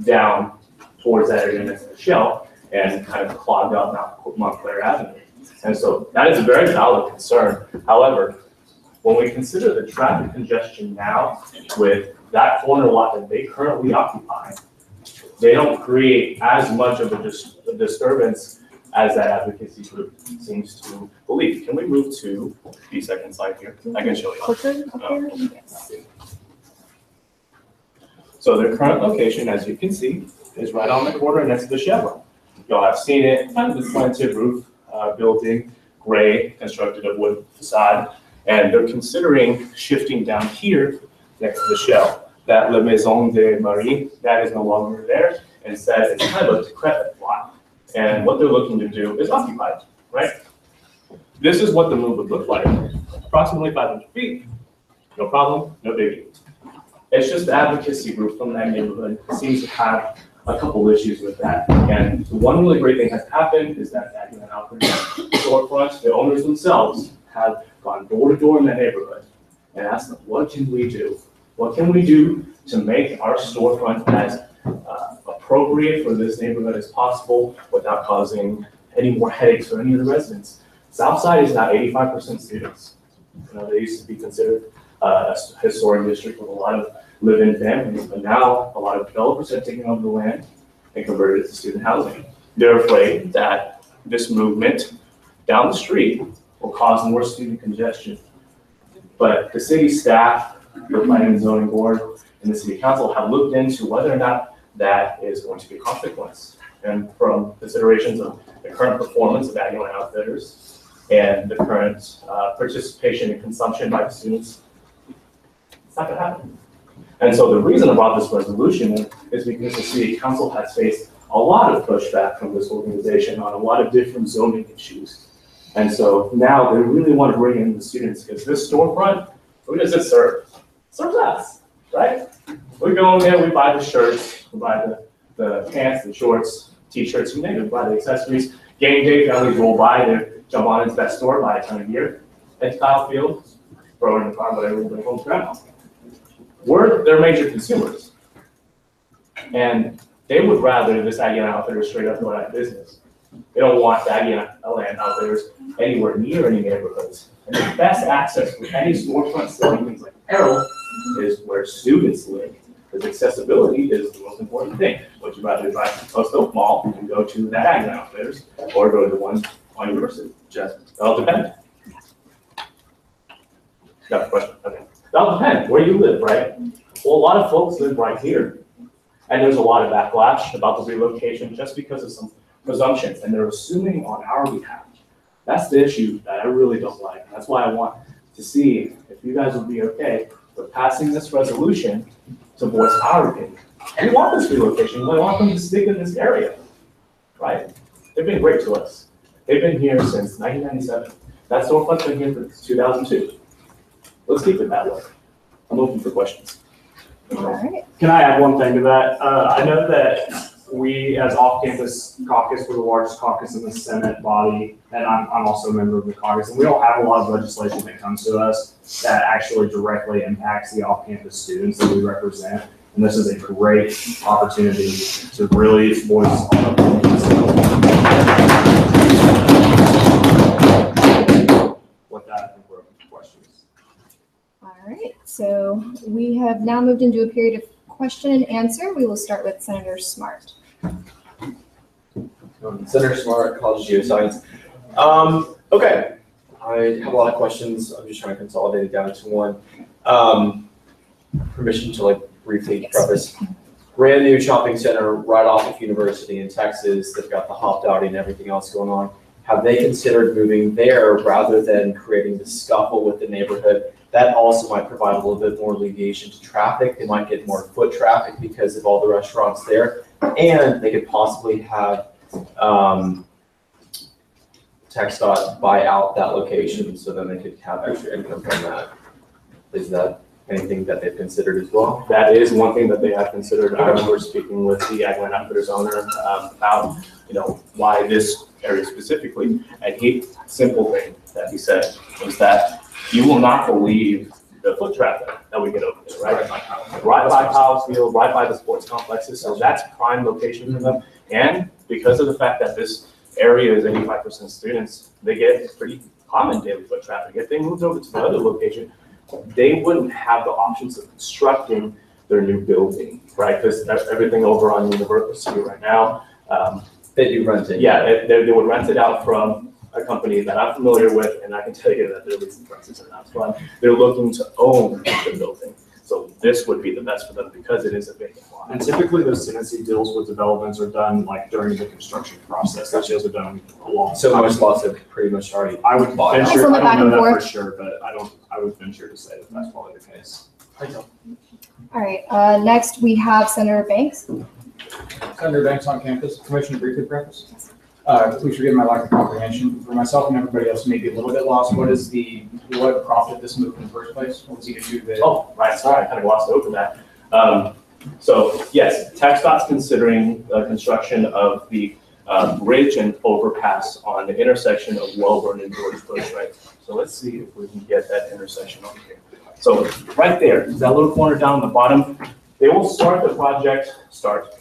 down towards that area next to the shell and kind of clog up Montclair Avenue. And so that is a very valid concern. However, when we consider the traffic congestion now with that corner lot that they currently occupy, they don't create as much of a disturbance as that advocacy group seems to believe. Can we move to the second slide here? I can show you. So their current location, as you can see, is right on the corner next to the Chevron. Y'all have seen it, kind of the slanted roof building, gray, constructed of wood facade. And they're considering shifting down here next to the shell. That Le Maison de Marie, that is no longer there. Instead, it's kind of a decrepit lot. And what they're looking to do is occupy it, right? This is what the move would look like. Approximately 500 feet. No problem, no biggie. It's just the advocacy group from that neighborhood seems to have a couple issues with that. And the one really great thing has happened is that Agnew Outfitters storefronts, the owners themselves, have gone door to door in that neighborhood and asked them, what can we do? What can we do to make our storefront as appropriate for this neighborhood as possible without causing any more headaches for any of the residents? Southside is now 85% students. You know, they used to be considered a historic district with a lot of live-in families, but now a lot of developers have taken over the land and converted it to student housing. They're afraid that this movement down the street will cause more student congestion. But the city staff, the planning and zoning board, and the city council have looked into whether or not that is going to be a consequence. And from considerations of the current performance of Agnew Outfitters and the current participation and consumption by the students, it's not gonna happen. And so the reason I brought this resolution is because the city council has faced a lot of pushback from this organization on a lot of different zoning issues. And so now they really want to bring in the students because this storefront, who does it serve? It serves us, right? We go in there, we buy the shirts, we buy the pants, the shorts, t-shirts, you name it, we buy the accessories. Game day, families roll by, they jump on into that store, buy a ton of gear. At Kyle Field, throw it in the car, whatever, bring home to grandma. We're their major consumers. And they would rather this Agnew Outfitters straight up go out of business. They don't want the Agnew Outfitters anywhere near any neighborhoods. And the best access for any storefront selling things like apparel is where students live. Because accessibility is the most important thing. Would you rather drive to Post Oak Mall and go to that Agnew Outfitters or go to the one on University? Just, that'll depend. Got a question? Okay. That'll depend where you live, right? Well, a lot of folks live right here. And there's a lot of backlash about the relocation just because of some presumptions, and they're assuming on our behalf. That's the issue that I really don't like. That's why I want to see if you guys would be okay with passing this resolution to voice our opinion. We want this relocation. We want them to stick in this area, right? They've been great to us. They've been here since 1997. That storefront's been here since 2002. Let's keep it that way. I'm looking for questions. All right. Can I add one thing to that? I know that we, as off-campus caucus, we're the largest caucus in the Senate body, and I'm also a member of the caucus, and we don't have a lot of legislation that comes to us that actually directly impacts the off-campus students that we represent. And this is a great opportunity to really voice our opinions. With that, I think we're open for questions. All right, so we have now moved into a period of question and answer. We will start with Senator Smart. Senator Smart, College of Geoscience. Okay, I have a lot of questions. I'm just trying to consolidate it down to one. Permission to briefly preface. Brand new shopping center right off of University in Texas. They've got the hopped outing and everything else going on. Have they considered moving there rather than creating the scuffle with the neighborhood? That also might provide a little bit more alleviation to traffic. They might get more foot traffic because of all the restaurants there. And they could possibly have TxDOT buy out that location so then they could have extra income from that. Is that anything that they've considered as well? That is one thing that they have considered. I remember speaking with the Agland Outfitters owner about, why this area specifically. And simple thing that he said was that you will not believe the foot traffic that we get over there, right? Right by Powell Field, right by the sports complexes. So that's prime location for them. And because of the fact that this area is 85% students, they get pretty common daily foot traffic. If they moved over to the other location, they wouldn't have the options of constructing their new building, right? Because everything over on University right now. They do rent it. Yeah, they would rent it out from a company that I'm familiar with, and I can tell you that their leasing prices are not fun. They're looking to own the building. So this would be the best for them because it is a vacant lot. And typically those tenancy deals with developments are done during the construction process. Those deals are done a long So time. most lots have pretty much already. I would bought out. venture, I back don't and know that forth. for sure, but I would venture to say that that's probably the case. All right, next we have Senator Banks. Senator Banks on campus. Commissioner, briefly preface. Please forgive my lack of comprehension. For myself and everybody else, may be a little bit lost. What prompted this move in the first place? What was the issue that? Oh, right. Sorry, I kind of glossed over that. So yes, TxDOT's considering the construction of the bridge and overpass on the intersection of Welborn and George Bush, right? So let's see if we can get that intersection on here. So right there, that little corner down on the bottom, they will start the project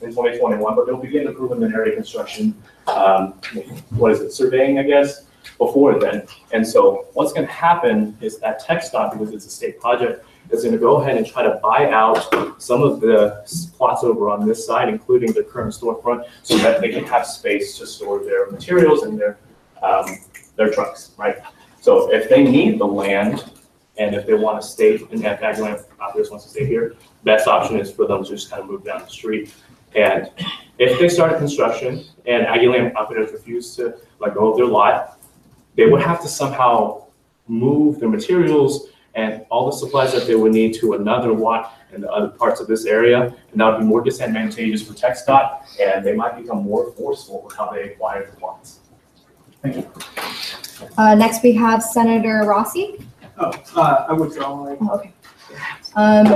in 2021, but they'll begin the preliminary construction, surveying, I guess, before then. And so what's going to happen is that TxDOT, because it's a state project, is going to go ahead and try to buy out some of the plots over on this side, including the current storefront, so that they can have space to store their materials and their trucks, right? So if they need the land, and if they want to stay, and if Agland Outfitters wants to stay here, best option is for them to just kind of move down the street. And if they start a construction and Agland Outfitters refuse to let go of their lot, they would have to somehow move their materials and all the supplies that they would need to another lot in the other parts of this area, and that would be more disadvantageous for TxDOT, and they might become more forceful with how they acquire the plots. Thank you. Next we have Senator Rossi. I withdraw. Okay.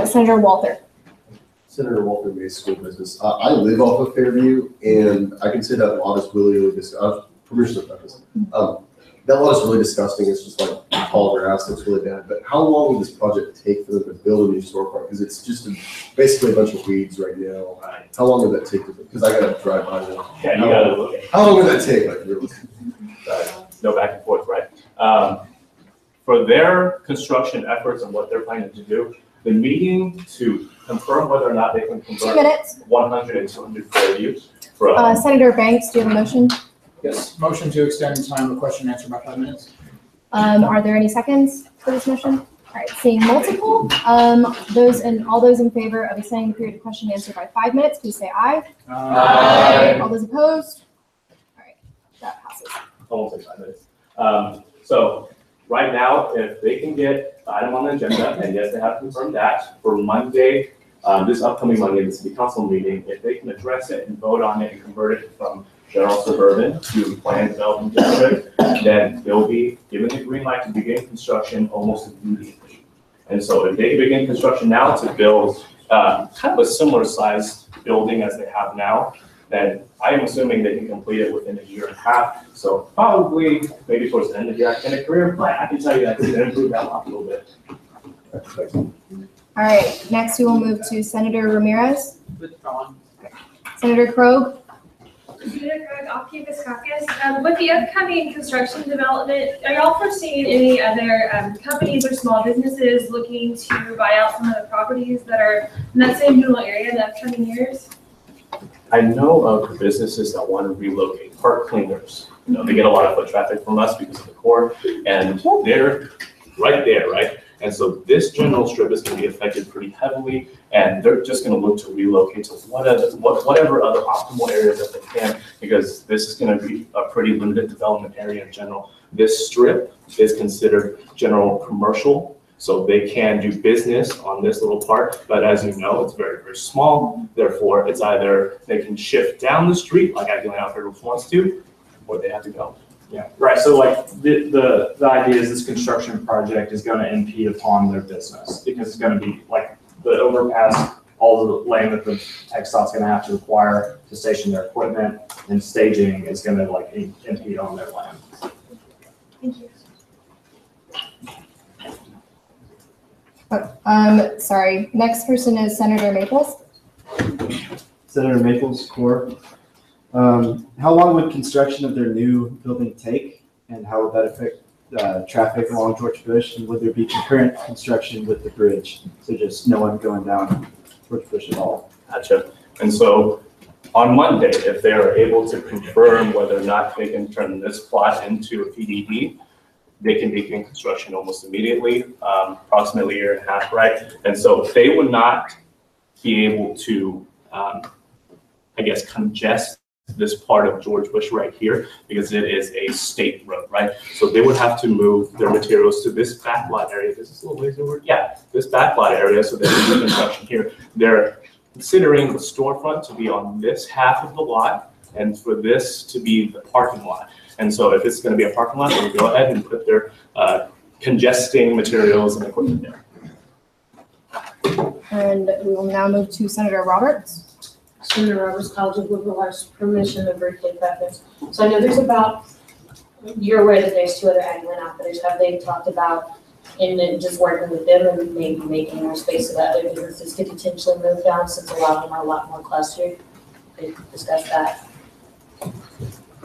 Senator Walther. Senator Walther, May School Business. I live off of Fairview, and I can say that lot is really disgusting. Permission to preface. That lot is really disgusting. It's just like tall grass. Looks really bad. But how long will this project take for them to build a new storefront? Because it's just basically a bunch of weeds right now. How long would that take? Because I gotta drive by them. Yeah, you gotta look at it. How long would that take? Like really? No back and forth, right? For their construction efforts and what they're planning to do, the meeting to confirm whether or not they can convert 2 minutes. 100 and 200 Fairviews from. Senator Banks, do you have a motion? Yes. Motion to extend the time of question and answer by 5 minutes. Are there any seconds for this motion? All right, seeing multiple, all those in favor of extending the period of question and answer by 5 minutes, please say aye. Aye. All those opposed? All right, that passes. Almost like 5 minutes. So right now, if they can get the item on the agenda, and yes, they have confirmed that for Monday, this upcoming Monday, the city council meeting, if they can address it and vote on it and convert it from general suburban to planned development district, then they'll be given the green light to begin construction almost immediately. And so if they begin construction now to build kind of a similar sized building as they have now, then I am assuming they can complete it within a year and a half. So probably maybe towards the end of your academic career, but I can tell you that it's going to improve that a little bit. All right, next we will move to Senator Ramirez. Withdrawn. Senator Krogh. Senator Krogh, off-campus caucus. With the upcoming construction development, are y'all foreseeing any other companies or small businesses looking to buy out some of the properties that are in that same general area in the upcoming years? I know of businesses that want to relocate, park cleaners. You know, they get a lot of foot traffic from us because of the core, and they're right there, right? And so this general strip is going to be affected pretty heavily, and they're just going to look to relocate to whatever other optimal areas that they can, because this is going to be a pretty limited development area in general. This strip is considered general commercial, so they can do business on this little part, but as you know, it's very, very small. Therefore, it's either they can shift down the street like Aguilar Outfitters wants to, or they have to go. Yeah, right. So like the idea is this construction project is going to impede upon their business because it's going to be like the overpass, all the land that the textile's going to have to acquire to station their equipment, and staging is going to like impede on their land. Thank you. Sorry, next person is Senator Maples. Senator Maples, Core. How long would construction of their new building take, and how would that affect traffic along George Bush, and would there be concurrent construction with the bridge? So just no one going down George Bush at all. Gotcha. And so on Monday, if they are able to confirm whether or not they can turn this plot into a PDD, they can begin construction almost immediately, approximately a year and a half, right? And so they would not be able to, I guess, congest this part of George Bush right here because it is a state road, right? So they would have to move their materials to this backlot area. Is this a little lazy word? Yeah, this backlot area, so they can do construction here. They're considering the storefront to be on this half of the lot and for this to be the parking lot. And so if it's going to be a parking lot, they'll go ahead and put their congesting materials and equipment there. And we will now move to Senator Roberts. Senator Roberts, College of Liberal Arts, permission to briefly preface. So I know there's about, you're aware that there's 2 other Aguilar outfitters. Have they talked about in just working with them and maybe making more space so that other businesses could potentially move down, since a lot of them are a lot more clustered? They discussed that. So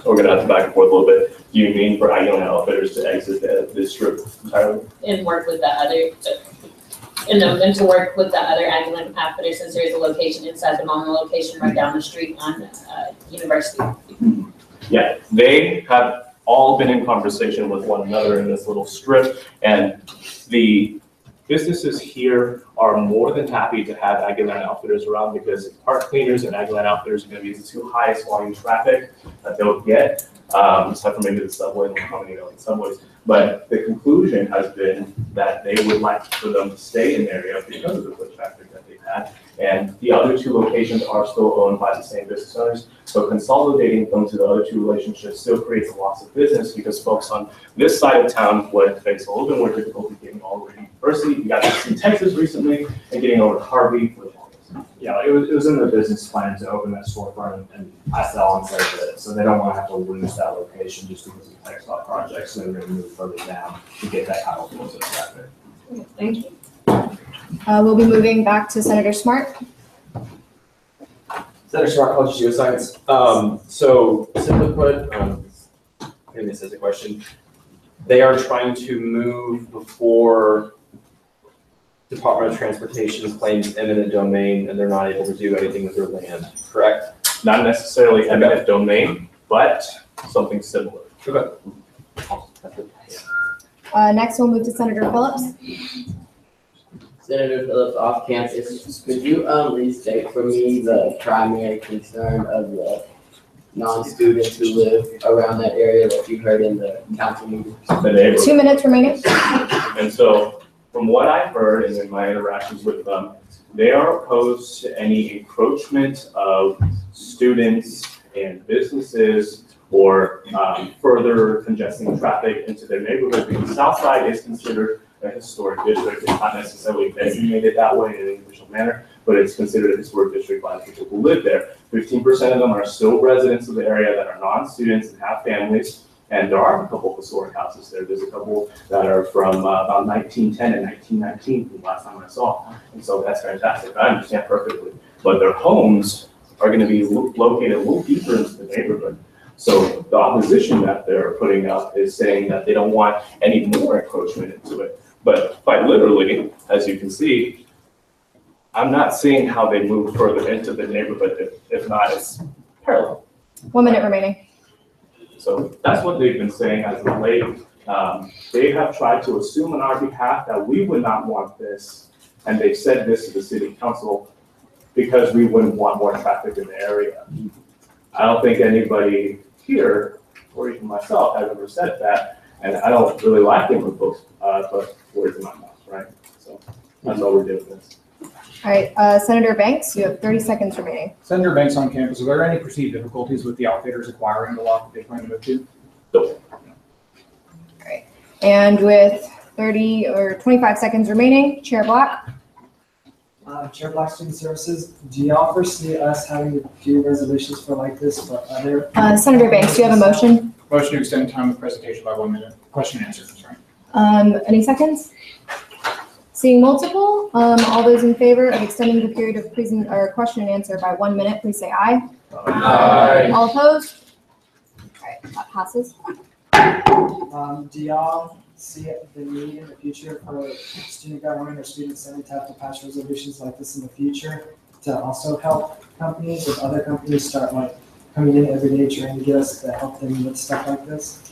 we're going to have to back and forth a little bit. Do you mean for Aguilar Outfitters to exit this strip entirely? And work with the other, and to work with the other Aguilar Outfitters, since there's a location inside the Mama location right down the street on University. Yeah, they have all been in conversation with one another in this little strip, and the businesses here are more than happy to have Aguilar Outfitters around because park cleaners and Aguilar Outfitters are going to be the 2 highest volume traffic that they'll get, except for maybe the subway and the subways. But the conclusion has been that they would like for them to stay in the area because of the foot traffic that they've had. And the other 2 locations are still owned by the same business owners. So consolidating them to the other 2 relationships still creates a loss of business because folks on this side of town would face a little bit more difficulty getting all the way to university. You got to Texas recently and getting over to Harvey for the longest. Yeah, it was in their business plan to open that storefront and I sell and say that, so they don't want to have to lose that location just because of the textile project. So they're going to move further down to get that kind of close traffic. Thank you. We'll be moving back to Senator Smart. Senator Smart, College of Geoscience. So simply put, maybe this is a question. They are trying to move before Department of Transportation claims eminent domain, and they're not able to do anything with their land, correct? Not necessarily eminent domain, but something similar. Okay. Next, we'll move to Senator Phillips. Senator Phillips, off campus, could you restate for me the primary concern of the non-students who live around that area that you heard in the council meeting? 2 minutes remaining. And so from what I've heard and in my interactions with them, they are opposed to any encroachment of students and businesses or further congesting traffic into their neighborhood, because Southside is considered a historic district. It's not necessarily designated that way in an official manner, but it's considered a historic district by the people who live there. 15% of them are still residents of the area that are non-students and have families. And there are a couple of historic houses there. There's a couple that are from about 1910 and 1919 from the last time I saw. And so that's fantastic. I understand perfectly. But their homes are going to be located a little deeper into the neighborhood. So the opposition that they're putting up is saying that they don't want any more encroachment into it. But quite literally, as you can see, I'm not seeing how they move further into the neighborhood. If not, it's parallel. 1 minute remaining. So that's what they've been saying as of late. They have tried to assume on our behalf that we would not want this, and they've said this to the city council because we wouldn't want more traffic in the area. I don't think anybody here, or even myself, has ever said that, and I don't really like it when folks put words in my mouth, right? So that's all we're doing this. All right, Senator Banks, you have 30 seconds remaining. Senator Banks on campus, are there any perceived difficulties with the outfitters acquiring the lot that they plan to move to? No. All right, and with 30 or 25 seconds remaining, Chair Black. Chair Black, Student Services, do y'all foresee us having to do resolutions for like this for other? Senator Banks, do you have a motion? Motion to extend time of presentation by 1 minute. Question and answer, sorry. Any seconds? Seeing multiple, all those in favor of extending the period of question and answer by 1 minute, please say aye. Aye. All opposed? All right, that passes. Do y'all see the need in the future for student government or student senate to have to pass resolutions like this in the future to also help companies, if other companies start like coming in every day trying to get us to help them with stuff like this?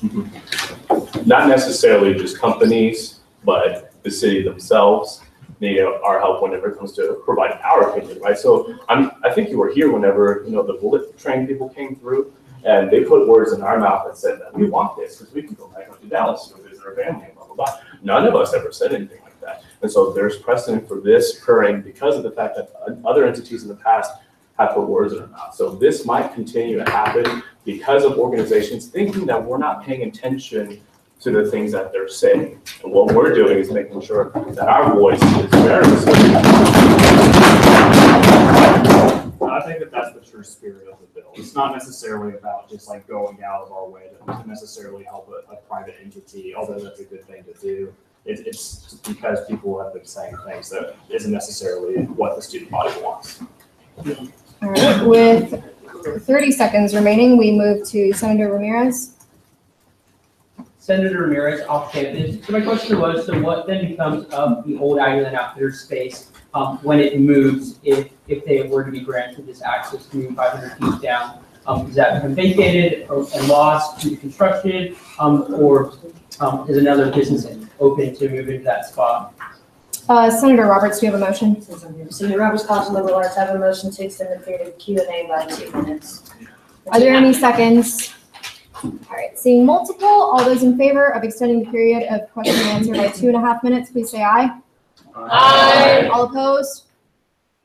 Not necessarily just companies, but the city themselves need our help whenever it comes to providing our opinion, right? So I think you were here whenever the bullet train people came through, and they put words in our mouth and said that we want this because we can go back up to Dallas and visit our family and blah blah blah. None of us ever said anything like that, and so there's precedent for this occurring because of the fact that other entities in the past have put words in our mouth. So this might continue to happen because of organizations thinking that we're not paying attention to the things that they're saying. And what we're doing is making sure that our voice is very I think that that's the true spirit of the bill. It's not necessarily about just like going out of our way to necessarily help a private entity, although that's a good thing to do. It's just because people have been saying things that isn't necessarily what the student body wants. All right, with 30 seconds remaining, we move to Senator Ramirez. Senator Ramirez off campus. So my question was, so what then becomes of the old Aguilan Outfitter space when it moves, if they were to be granted this access to move 500 feet down? Does that become vacated and lost due to construction, or is another business open to move into that spot? Senator Roberts, do you have a motion? Senator Roberts, College of Liberal Arts, have a motion to extend the period of Q&A by 2 minutes. Are there any seconds? All right, seeing multiple, all those in favor of extending the period of question and answer by 2.5 minutes, please say aye. Aye. All opposed?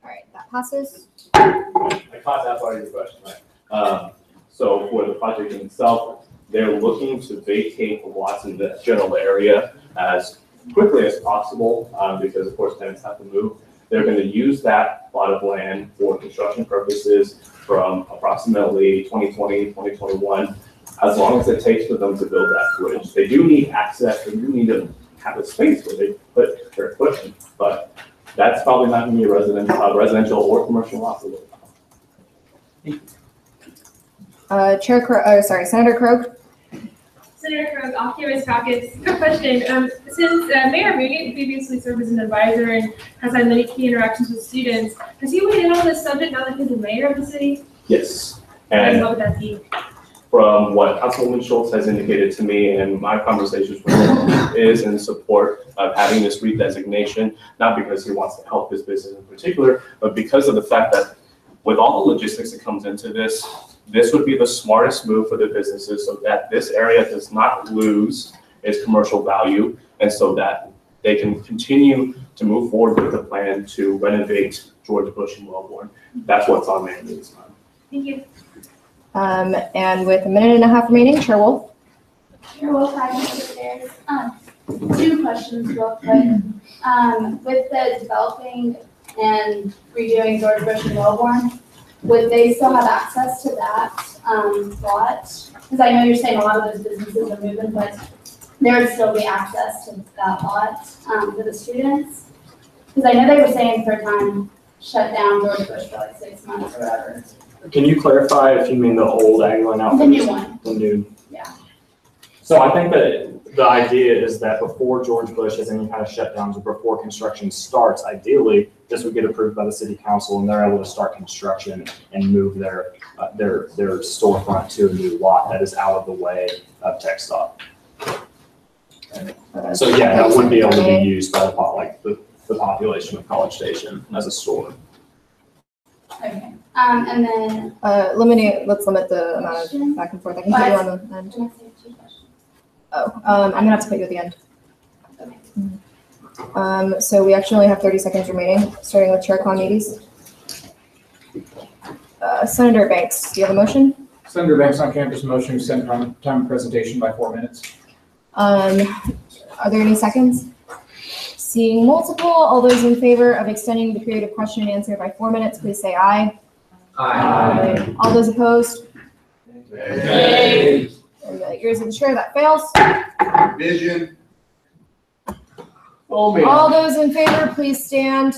All right, that passes. I caught that part of your question, right? So for the project itself, they're looking to vacate the lots in the general area as quickly as possible because, of course, tenants have to move. They're going to use that plot of land for construction purposes from approximately 2020, 2021, as long as it takes for them to build that bridge. They do need access. They do need to have a space where they put their equipment, but that's probably not going to be a residential or commercial lot. Senator Krogh. Senator Krogh, off-campus caucus. Quick question. Since Mayor Moody previously served as an advisor and has had many key interactions with students, has he weighed in on this subject now that he's the mayor of the city? Yes. And And what would that be? from what Councilwoman Schultz has indicated to me and my conversations with him is in support of having this redesignation, not because he wants to help his business in particular, but because of the fact that with all the logistics that comes into this, this would be the smartest move for the businesses so that this area does not lose its commercial value and so that they can continue to move forward with the plan to renovate George Bush and Wellborn. That's what's on Mayor Moody's mind. Thank you. And with 1.5 minutes remaining, Chair Wolf. Chair Wolf, hi, Mr. Chairs. 2 questions real quick. With the developing and redoing George Bush and Wellborn, would they still have access to that lot? Because I know you're saying a lot of those businesses are moving, but there would still be access to that lot for the students? Because I know they were saying for a time, shut down George Bush for like 6 months or whatever. Can you clarify if you mean the old Agline outfit? The new one. The new. Yeah. So I think that the idea is that before George Bush has any kind of shutdowns or before construction starts, ideally, this would get approved by the city council and they're able to start construction and move their storefront to a new lot that is out of the way of TechStop. So yeah, that would be able to be used by the population of College Station as a store. Okay. And then. Let's limit the amount of back and forth. I can put you on the end. Oh, I'm gonna have to put you at the end. So we actually only have 30 seconds remaining, starting with Chair Conmedes. Senator Banks, do you have a motion? Senator Banks on campus motion to extend time of presentation by 4 minutes. Are there any seconds? Seeing multiple, all those in favor of extending the period of question and answer by 4 minutes, please say aye. Aye. All those opposed? Nay. And the ears of the chair, that fails. Vision. Oh, man. All those in favor, please stand.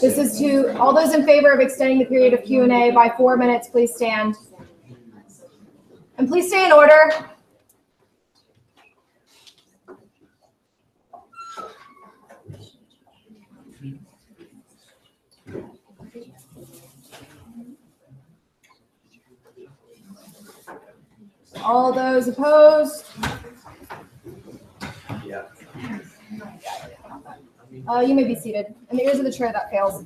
This is to all those in favor of extending the period of Q&A by 4 minutes, please stand. And please stay in order. All those opposed? Yeah. You may be seated. In the ears of the chair, that fails.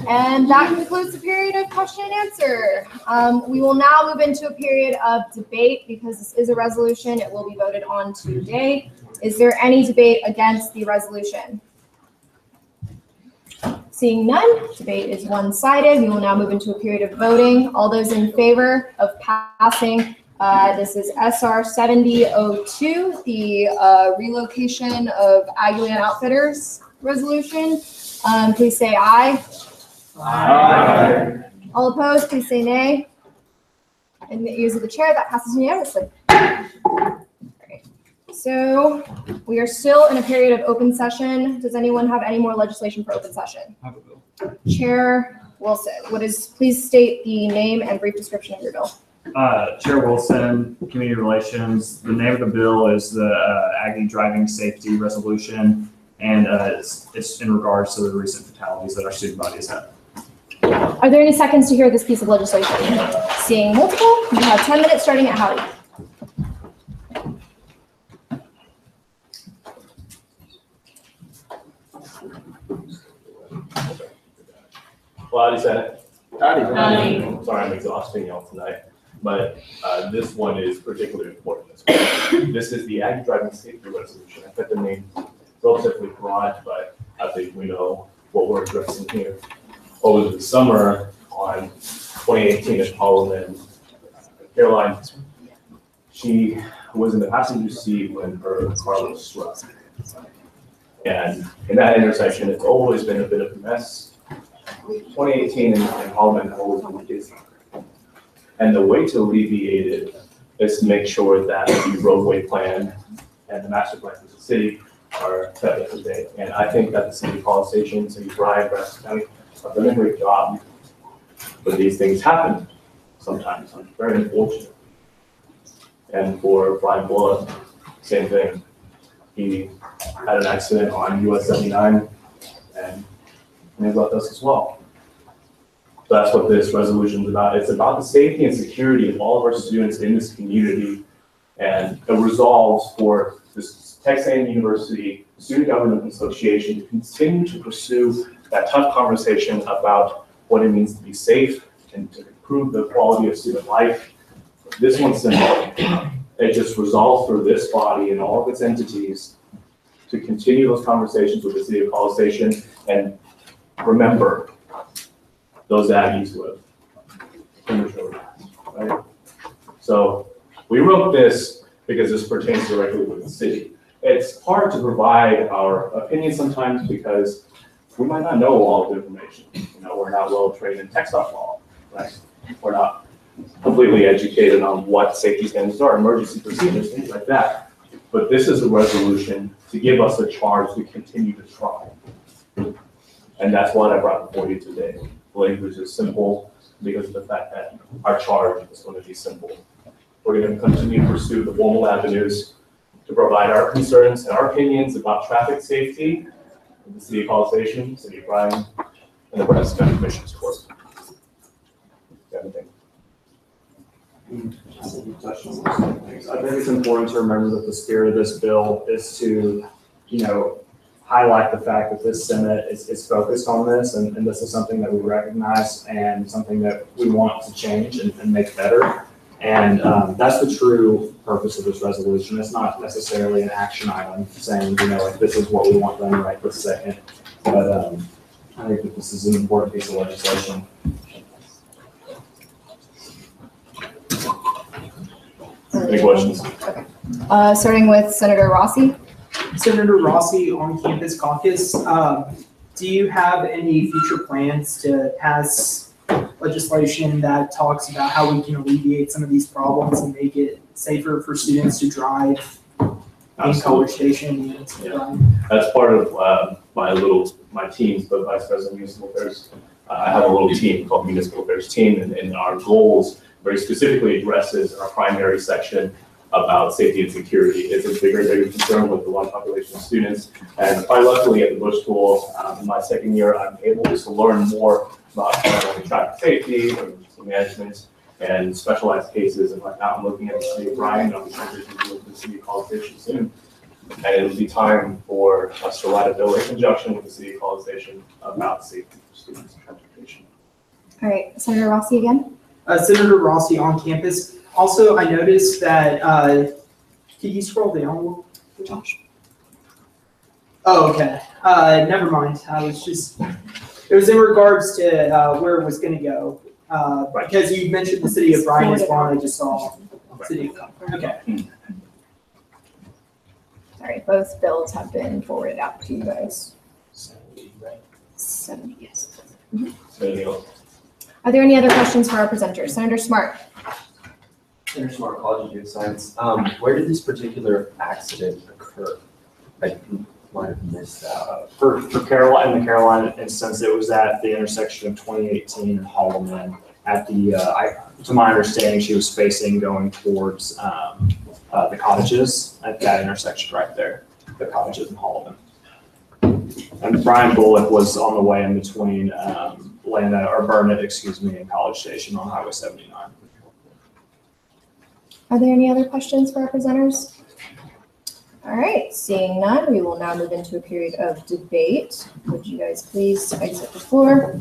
And that concludes the period of question and answer. We will now move into a period of debate because this is a resolution. It will be voted on today. Is there any debate against the resolution? Seeing none, debate is one-sided. We will now move into a period of voting. All those in favor of passing, this is SR 7002, the relocation of Aguilan Outfitters resolution. Please say aye. Aye. All opposed, please say nay. In the ears of the chair, that passes unanimously. So we are still in a period of open session. Does anyone have any more legislation for open session? Chair Wilson, please state the name and brief description of your bill. Chair Wilson, Community Relations. The name of the bill is the Aggie Driving Safety Resolution, and it's in regards to the recent fatalities that our student body has had. Are there any seconds to hear this piece of legislation? Seeing multiple, you have 10 minutes starting at Howdy. Well, Howdy, Senate. Howdy. Sorry, I'm exhausting y'all tonight, but this one is particularly important. This is the Aggie Driving Safety Resolution. I think the name is relatively broad, but I think we know what we're addressing here. Over the summer on 2018 at Parliament, Caroline, she was in the passenger seat when her car was struck. And in that intersection, it's always been a bit of a mess. 2018 in Parliament have always been busy. And the way to alleviate it is to make sure that the roadway plan and the master plan for the city are set up to date. And I think that the city College Station, City Bryan, Grafton County have done a great job. But these things happen sometimes. I'm very unfortunate. And for Brian Bullock, same thing. He had an accident on US 79 and he left us as well. So that's what this resolution is about. It's about the safety and security of all of our students in this community, and it resolves for this Texas A&M University Student Government Association to continue to pursue that tough conversation about what it means to be safe and to improve the quality of student life. This one's simple. It just resolves for this body and all of its entities to continue those conversations with the city of College Station and remember those Aggies who have finished over, right? So We wrote this because this pertains directly with the city. It's hard to provide our opinion sometimes because we might not know all the information. We're not well trained in textile law, right? We're not completely educated on what safety standards are, emergency procedures, things like that. But this is a resolution to give us a charge to continue to try. And that's what I brought before you today. The language is simple because of the fact that our charge is going to be simple. We're going to continue to pursue the formal avenues to provide our concerns and our opinions about traffic safety in the City of College Station, City of Bryan, and the Brazos County Commission's Court. I think it's important to remember that the spirit of this bill is to, highlight the fact that this Senate is focused on this, and this is something that we recognize and something that we want to change and make better. And that's the true purpose of this resolution. It's not necessarily an action item saying, this is what we want done right this second. But I think that this is an important piece of legislation. Any questions? Okay. Starting with Senator Rossi. Senator Rossi, on campus caucus, do you have any future plans to pass legislation that talks about how we can alleviate some of these problems and make it safer for students to drive in College Station? Yeah. That's part of my teams, the Vice President of Municipal Affairs. I have a little team called Municipal Affairs Team, and our goals very specifically addresses our primary section about safety and security. It's a bigger and bigger concern with the large population of students. And quite luckily at the Bush School, in my second year, I'm able to learn more about traffic safety, emergency management, and specialized cases. And right now I'm looking at the City of Bryan, and I'll be transitioning to the City of College Station soon. And it'll be time for us to write a bill in conjunction with the City of College Station about safety for students and transportation. All right, Senator Rossi again. Senator Rossi, on campus. Also, I noticed that, can you scroll down? Oh, okay. Never mind. It was in regards to where it was going to go. Because you mentioned the City of Bryan as well, and I just saw City of, okay. All right, both bills have been forwarded out to you guys. 70, yes. Are there any other questions for our presenters? Senator Smart. Senator Smart, College of Youth Science. Where did this particular accident occur? I might have missed that. For Caroline, in the Caroline instance, it was at the intersection of 2018 and Holloman. At the, to my understanding, she was facing going towards the cottages at that intersection right there, the cottages and Holloman. And Brian Bullock was on the way in between Burnett, and College Station on Highway 79. Are there any other questions for our presenters? All right, seeing none, we will now move into a period of debate. Would you guys please exit the floor?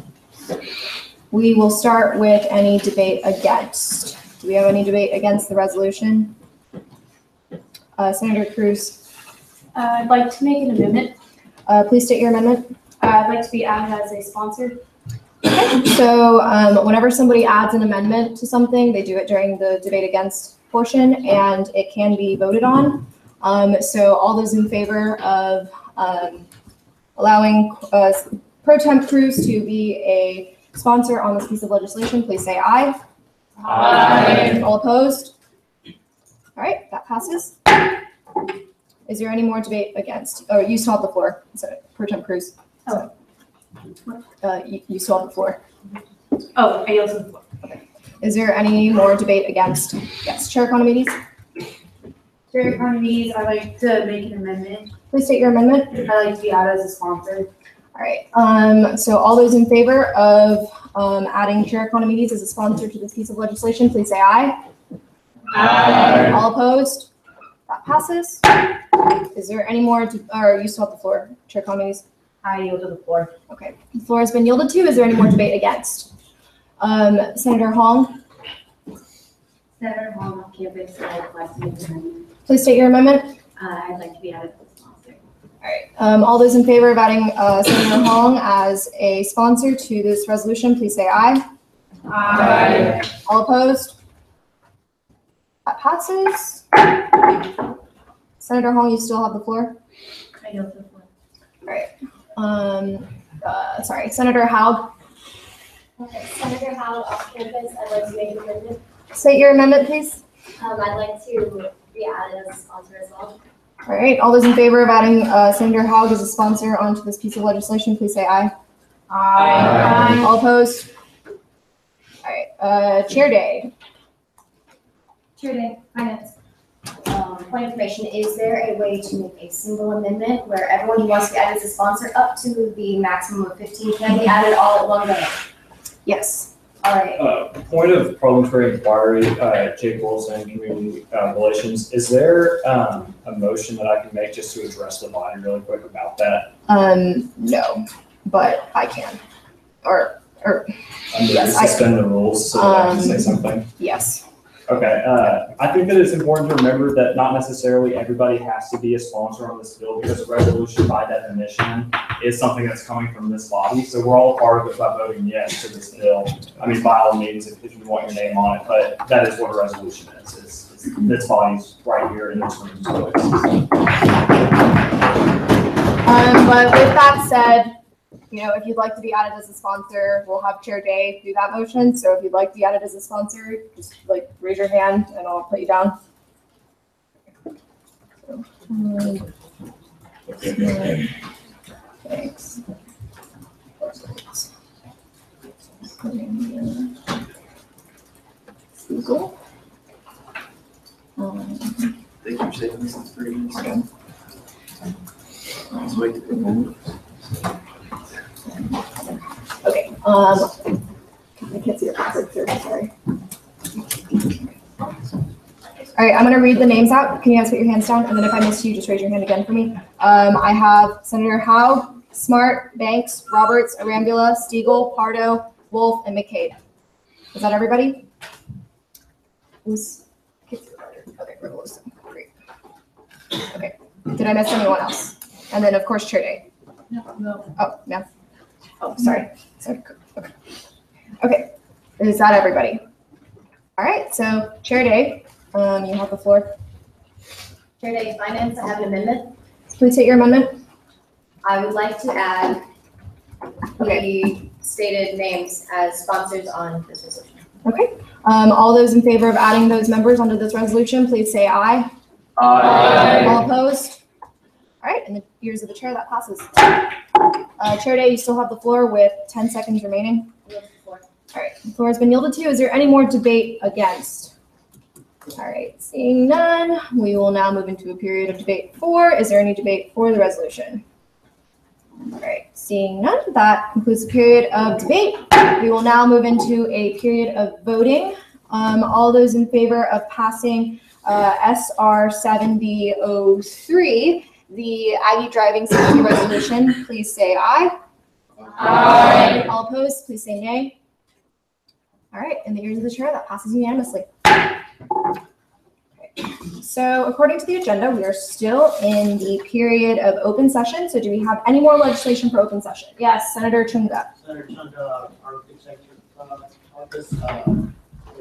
We will start with any debate against. Do we have any debate against the resolution? Senator Cruz. I'd like to make an amendment. Please state your amendment. I'd like to be added as a sponsor. So whenever somebody adds an amendment to something, they do it during the debate against portion, and it can be voted on. So all those in favor of allowing Pro Temp Cruz to be a sponsor on this piece of legislation, please say aye. Aye. All opposed? All right, that passes. Is there any more debate against? Oh, you still have the floor, Pro Temp Cruz. Oh. You still have the floor. Oh, I yield to the floor. Okay. Is there any more debate against? Yes, Chair Economides. Chair Economides, I'd like to make an amendment. Please state your amendment. I'd like to be added as a sponsor. All right. So all those in favor of adding Chair Economides as a sponsor to this piece of legislation, please say aye. Aye. All opposed? That passes. Is there any more, or you still have the floor, Chair Economides? I yield to the floor. Okay, the floor has been yielded to. Is there any more debate against? Senator Hong. Senator Hong on campus, I'd like to make an amendment. Please state your amendment. I'd like to be added as a sponsor. All right. All those in favor of adding Senator Hong as a sponsor to this resolution, please say aye. Aye. All opposed? That passes. Senator Hall, you still have the floor. I yield the floor. All right. Sorry, Senator Howe. Okay, Senator Howe, off campus, I'd like to make an amendment. State your amendment, please. I'd like to be added as a sponsor as well. All right, all those in favor of adding Senator Hogg as a sponsor onto this piece of legislation, please say aye. Aye. All opposed? All right, Chair Day. Chair Day, Finance. Point of information, is there a way to make a single amendment where everyone who wants to be added as a sponsor up to the maximum of 15 can be added all at one go? Yes. All right. Point of parliamentary inquiry, Jake Wilson, Community Relations. Is there a motion that I can make just to address the body really quick about that? No, but I can. Or yes, suspend the rules so that I can say something? Yes. Okay, I think that it's important to remember that not necessarily everybody has to be a sponsor on this bill because a resolution by definition is something that's coming from this body. So we're all part of it by voting yes to this bill. I mean, by all means, if you want your name on it, but that is what a resolution is. It's this body's right here in this room. But with that said, you know, if you'd like to be added as a sponsor, we'll have Chair Day do that motion. So if you'd like to be added as a sponsor, just like raise your hand and I'll put you down. Thanks. Google. Thank you for saving this in 3 minutes. Let's wait. Okay, I can't see your password, sir, sorry. All right, I'm gonna read the names out. Can you guys put your hands down? And then if I miss you, just raise your hand again for me. I have Senator Howe, Smart, Banks, Roberts, Arambula, Stiegel, Pardo, Wolf, and McCabe. Is that everybody? Okay, we're close. Great. Okay, did I miss anyone else? And then, of course, Chair Day. No. Oh, no. Oh, sorry. Okay. Okay. Is that everybody? All right. So, Chair Day, you have the floor. Chair Day, Finance, I have an amendment. Please state your amendment. I would like to add the stated names as sponsors on this resolution. Okay. All those in favor of adding those members onto this resolution, please say aye. Aye. All opposed? All right. In the ears of the chair, that passes. Chair Day, you still have the floor with 10 seconds remaining. All right, the floor has been yielded to. Is there any more debate against? All right, seeing none, we will now move into a period of debate for. Is there any debate for the resolution? All right, seeing none, that concludes the period of debate. We will now move into a period of voting. All those in favor of passing SR 7003, the Aggie Driving Safety Resolution, please say aye. Aye. All opposed, please say nay. All right, in the ears of the chair, that passes unanimously. Okay. So according to the agenda, we are still in the period of open session. So do we have any more legislation for open session? Yes, Senator Chunga. Senator Chunga, our executive caucus,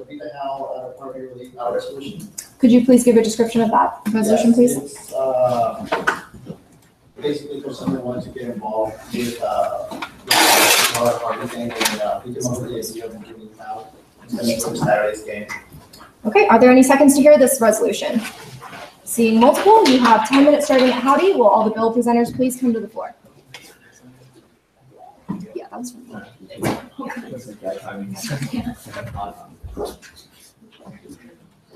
Rita Howe, Harvey relief resolution. Could you please give a description of that resolution, Yes, please? It's basically for someone who wants to get involved with everything and we came up with the idea of giving out especially for Saturday's game. Okay, are there any seconds to hear this resolution? Seeing multiple, you have 10 minutes starting at Howdy. Will all the bill presenters please come to the floor? Yeah, that was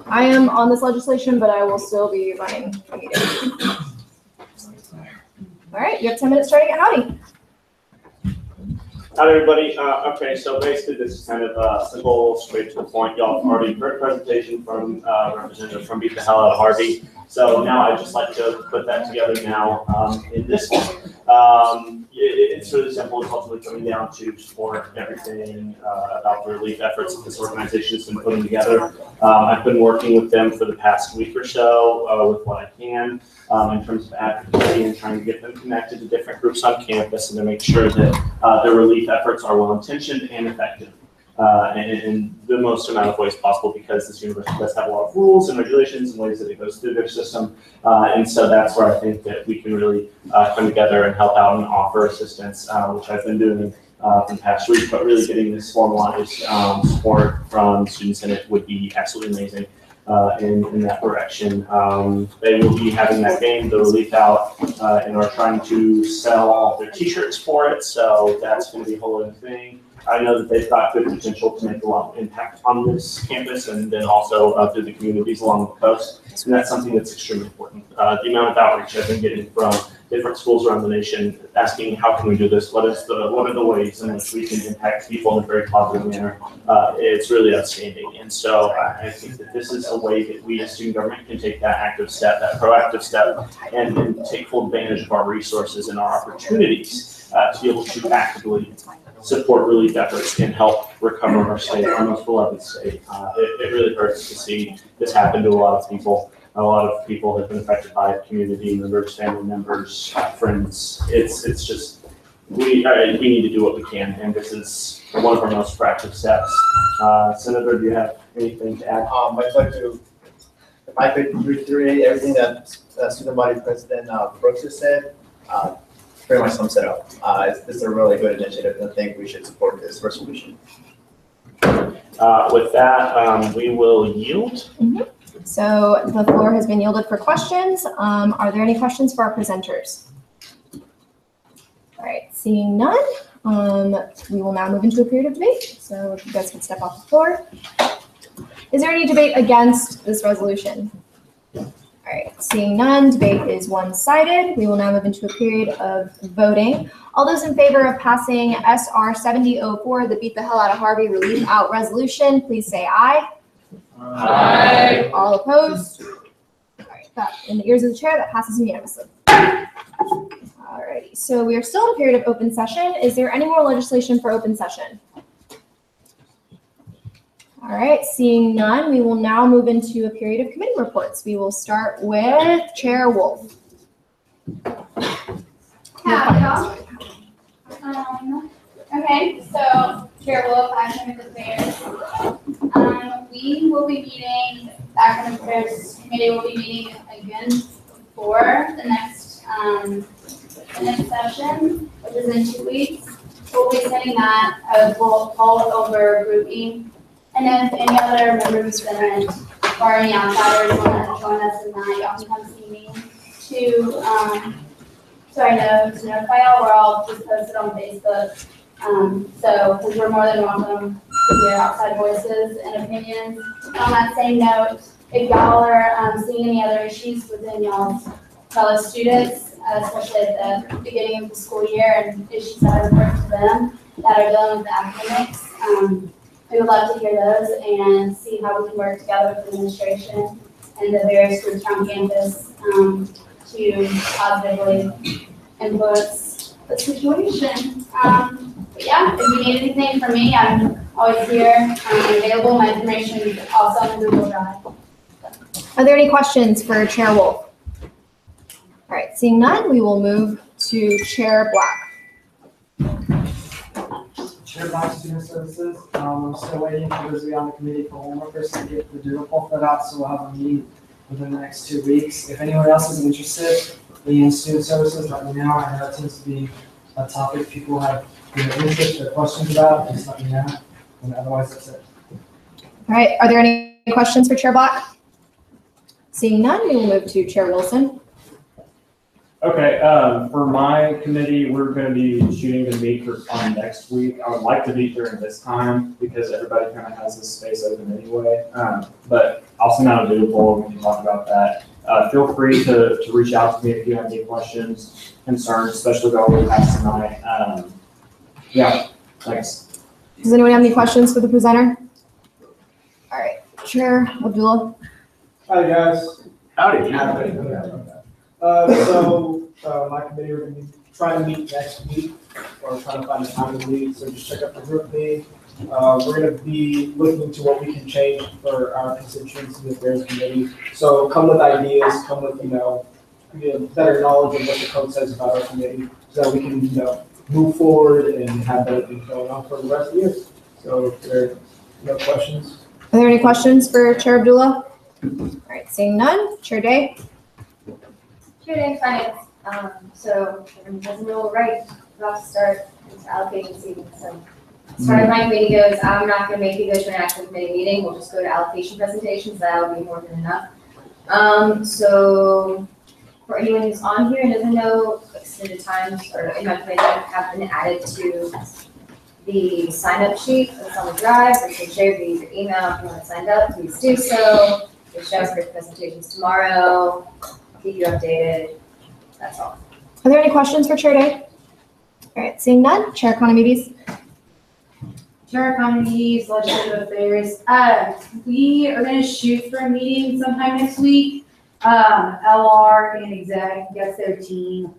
I am on this legislation, but I will still be running the meeting. All right, you have 10 minutes starting at Howdy. Hi, everybody. Okay, so basically this is kind of simple, straight to the point. Y'all have already heard a presentation from Representative from Beat the Hell Out of Harvey. So now I'd just like to put that together now in this one. It's really simple. It's ultimately coming down to support everything about the relief efforts that this organization has been putting together. I've been working with them for the past week or so with what I can in terms of advocacy and trying to get them connected to different groups on campus and to make sure that their relief efforts are well-intentioned and effective. in the most amount of ways possible, because this university does have a lot of rules and regulations and ways that it goes through their system. And so that's where I think that we can really come together and help out and offer assistance, which I've been doing for the past week, but really getting this formalized support from Student Senate would be absolutely amazing. In that direction. They will be having that game, the Relief Out, and are trying to sell all their t-shirts for it, so that's going to be a whole other thing. I know that they've got good potential to make a lot of impact on this campus and then also through the communities along the coast, and that's something that's extremely important. The amount of outreach I've been getting from different schools around the nation asking how can we do this, what are the ways in which we can impact people in a very positive manner, it's really outstanding. And so I think that this is a way that we as student government can take that active step, that proactive step, and take full advantage of our resources and our opportunities to be able to actively support relief efforts and help recover our state, our most beloved state. It really hurts to see this happen to a lot of people. A lot of people have been affected by it, community members, family members, friends. It's just, we need to do what we can, and this is one of our most proactive steps. Senator, do you have anything to add? I'd like to, if I could reiterate everything that Student Body President Brooks just said, pretty much sums it up. This is a really good initiative, and I think we should support this resolution. With that, we will yield. So the floor has been yielded for questions. Are there any questions for our presenters? All right, seeing none, we will now move into a period of debate. So if you guys could step off the floor. Is there any debate against this resolution? All right, seeing none, debate is one-sided. We will now move into a period of voting. All those in favor of passing SR 7004, the Beat the Hell Out of Harvey Relief Out resolution, please say aye. Aye. All opposed? All right, that, in the ears of the chair, that passes unanimously. All righty, so we are still in a period of open session. Is there any more legislation for open session? All right, seeing none, we will now move into a period of committee reports. We will start with Chair Wolf. Okay, so Chair Wolf, Academic Affairs. We will be meeting, the Academic Affairs Committee will be meeting again for the next session, which is in 2 weeks. We'll be sending that a call over grouping. And then if any other members of the Senate or any outsiders want to join us in that, y'all can come see me to notify y'all. We're all just posted on Facebook. So, because we're more than welcome to hear outside voices and opinions. On that same note, if y'all are seeing any other issues within y'all's fellow students, especially at the beginning of the school year and issues that are important to them that are dealing with the academics, we would love to hear those and see how we can work together with the administration and the various groups on campus to positively influence the situation. But yeah, if you need anything from me, I'm always here. I'm available. My information is also on the Google Drive. Are there any questions for Chair Wolf? All right, seeing none, we will move to Chair Black. Chair Black, Student Services. I'm still waiting for those of you on the committee for homeworkers to get the doable for that, so we'll have a meeting within the next 2 weeks. If anyone else is interested in Student Services, let me know. I know it tends to be a topic people have interest or questions about. Just let me know. And otherwise, that's it. All right, are there any questions for Chair Black? Seeing none, we will move to Chair Wilson. Okay, for my committee, we're going to be shooting to meet on next week. I would like to meet during this time because everybody kind of has this space open anyway. But I'll send out a doodle and we can talk about that. Feel free to reach out to me if you have any questions, concerns, especially about what we have tonight. Yeah, thanks. Does anyone have any questions for the presenter? All right, Chair Abdullah. Hi, guys. Howdy. My committee, we're going to be trying to meet next week, or trying to find a time to meet, so just check out the group meeting. We're going to be looking into what we can change for our constituents in the affairs committee. So come with ideas, come with, better knowledge of what the code says about our committee, so that we can, move forward and have better things going on for the rest of the year. So if there are no questions? Are there any questions for Chair Abdullah? All right, seeing none, Chair Day. Chair Day, Finance. So everyone doesn't know right about to start into allocation season. So as far as my committee goes, I'm not going to make you go to an actual committee meeting. We'll just go to allocation presentations. That'll be more than enough. So for anyone who's on here and doesn't know, extended times or in my committee have been added to the sign-up sheet that's on the drive. It's been shared via your email. If you want to sign up, please do so. We'll show us for presentations tomorrow. Keep you updated. That's all. Are there any questions for Chair Day? All right, seeing none, Chair Economides. Chair Economides, Legislative Affairs. We are going to shoot for a meeting sometime next week. LR and exec gets their team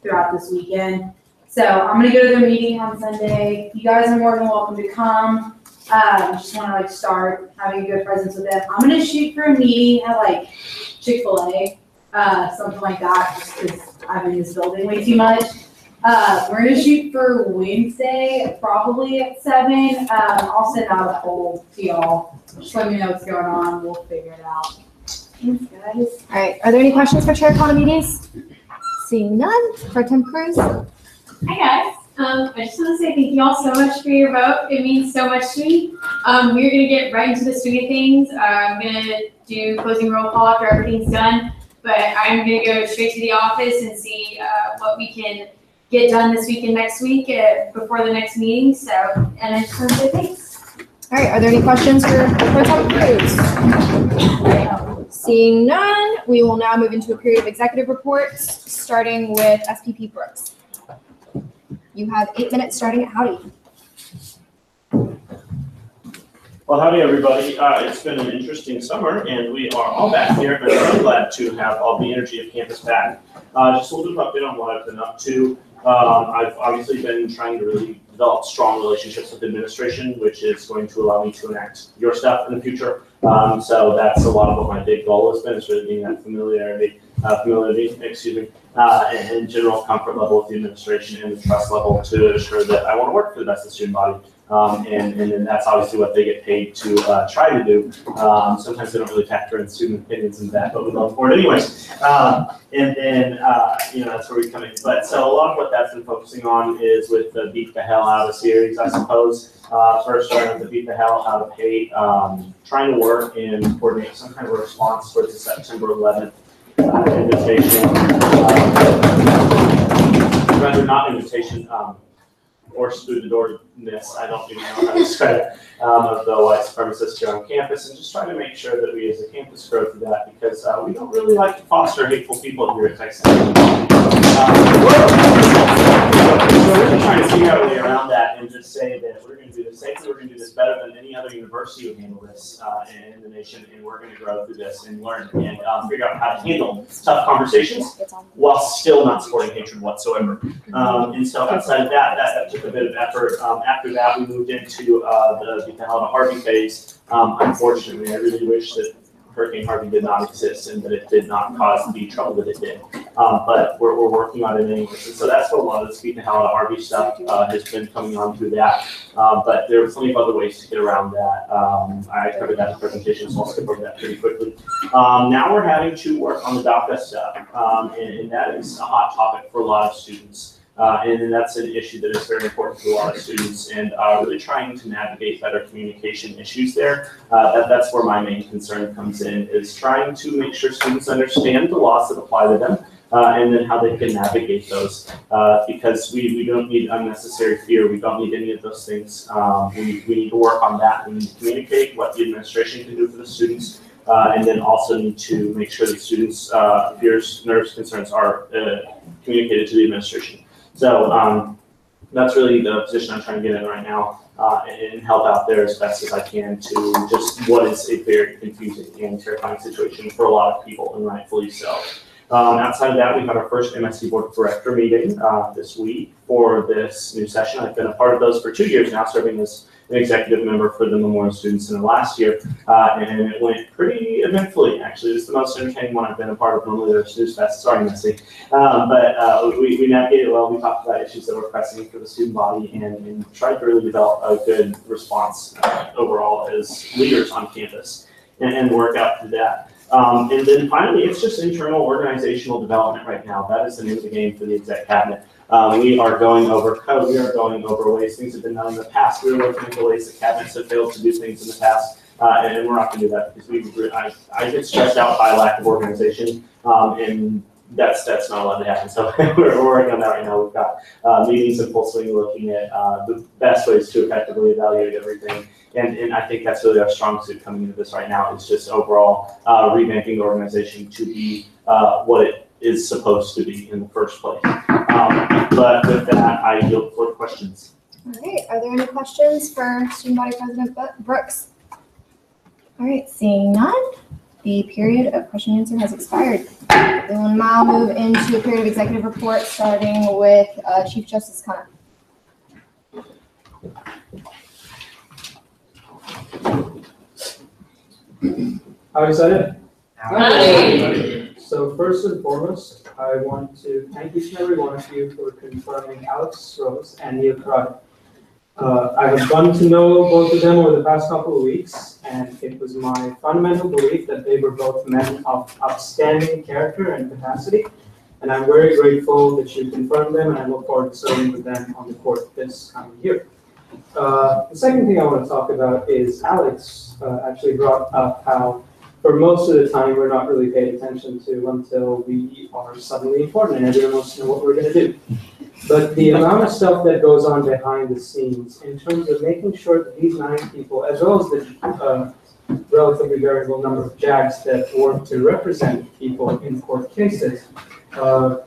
throughout this weekend. So I'm going to go to their meeting on Sunday. You guys are more than welcome to come. Just want to start having a good presence with them. I'm going to shoot for a meeting at Chick-fil-A, something like that, just because I'm in this building way too much. We're going to shoot for Wednesday, probably at 7. I'll send out a poll to y'all. Just let me know what's going on. We'll figure it out. Thanks, guys. All right, are there any questions for Chair Economides? Seeing none, Pro Tem Cruz. Hi guys, I just want to say thank you all so much for your vote. It means so much to me. We're going to get right into the swing of things. I'm going to do closing roll call after everything's done, but I'm going to go straight to the office and see what we can get done this week and next week before the next meeting. So, and I just want to say thanks. All right, are there any questions for Pro Tem Cruz? Seeing none, we will now move into a period of executive reports, starting with SPP Brooks. You have 8 minutes starting at Howdy. Well, howdy, everybody. It's been an interesting summer, and we are all back here, and I'm really glad to have all the energy of campus back. Just a little bit of update on what I've been up to. I've obviously been trying to really develop strong relationships with administration, which is going to allow me to enact your stuff in the future. So that's a lot of what my big goal has been, is really being that familiarity, and general comfort level with the administration and the trust level to assure that I want to work for the best of the student body. And then that's obviously what they get paid to try to do. Sometimes they don't really factor in student opinions and that, but we love for it anyways. And then, that's where we come in. But so a lot of what that's been focusing on is with the Beat the Hell Out of series, I suppose. First starting with the Beat the Hell Out of Hate, trying to work and coordinate some kind of a response towards the September 11th invitation. Rather not invitation, or through the door-ness, I don't even know how to describe it, of the white supremacists here on campus, and just trying to make sure that we as a campus grow through that, because we don't really like to foster hateful people here at Texas. So we're really trying to figure out a way around that and just say that we're going to do this safely, we're going to do this better than any other university would handle this in the nation, and we're going to grow through this and learn and figure out how to handle tough conversations while still not supporting hatred whatsoever. And so outside of that took a bit of effort. After that, we moved into the Beat the Hell Out of Harvey phase. Unfortunately, I really wish that Hurricane Harvey did not exist and that it did not cause the trouble that it did. But we're working on it anyways. And so that's what a lot of this Beat the Hell Out of Harvey stuff has been coming on through that. But there are plenty of other ways to get around that. I covered that in the presentation, so I'll skip over that pretty quickly. Now we're having to work on the DACA stuff, and that is a hot topic for a lot of students. And that's an issue that is very important to a lot of students, and really trying to navigate better communication issues there. That's where my main concern comes in, is trying to make sure students understand the laws that apply to them, and then how they can navigate those. Because we don't need unnecessary fear. We don't need any of those things. We need to work on that. We need to communicate what the administration can do for the students. And then also need to make sure that students' fears, nerves, concerns are communicated to the administration. So that's really the position I'm trying to get in right now, and help out there as best as I can to just what is a very confusing and terrifying situation for a lot of people, and rightfully so. Outside of that, we had our first MSC Board of Director meeting this week for this new session. I've been a part of those for 2 years now, serving as an executive member for the Memorial Student Center last year, and it went pretty eventfully, actually. It's the most entertaining one I've been a part of. Normally they're Snooze Fest, sorry, Missy. But we navigated well. We talked about issues that were pressing for the student body and tried to really develop a good response overall as leaders on campus and work out through that. And then finally, it's just internal organizational development right now. That is the name of the game for the exec cabinet. We are going over code. We are going over ways things have been done in the past. We are looking at the ways that cabinets have failed to do things in the past. And we're not going to do that because I get stressed out by lack of organization. And that's not allowed to happen. So we're working on that right now. We've got meetings in full swing looking at the best ways to effectively evaluate everything. And I think that's really our strong suit coming into this right now, is just overall revamping the organization to be what it is supposed to be in the first place. But with that, I yield for questions. All right, are there any questions for Student Body President Brooks? All right, seeing none, the period of question and answer has expired. We will now move into a period of executive report, starting with Chief Justice Connor. How excited? Hi. So first and foremost, I want to thank each and every one of you for confirming Alex Rose and Neil Crowder. I have gotten to know both of them over the past couple of weeks, and it was my fundamental belief that they were both men of outstanding character and capacity, and I'm very grateful that you confirmed them, and I look forward to serving with them on the court this coming year. The second thing I want to talk about is Alex actually brought up how for most of the time we're not really paid attention to until we are suddenly important and everyone wants to know what we're going to do. But the amount of stuff that goes on behind the scenes in terms of making sure that these 9 people, as well as the relatively variable number of JAGs that work to represent people in court cases,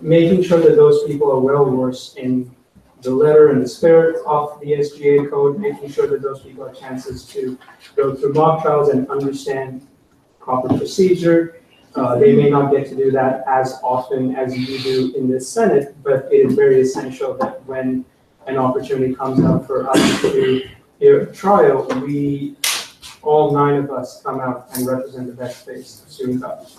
making sure that those people are well versed in the letter and the spirit of the SGA code, making sure that those people have chances to go through mock trials and understand proper procedure. They may not get to do that as often as you do in the Senate, but it is very essential that when an opportunity comes up for us to hear a trial, we, all 9 of us, come out and represent the best face of student government.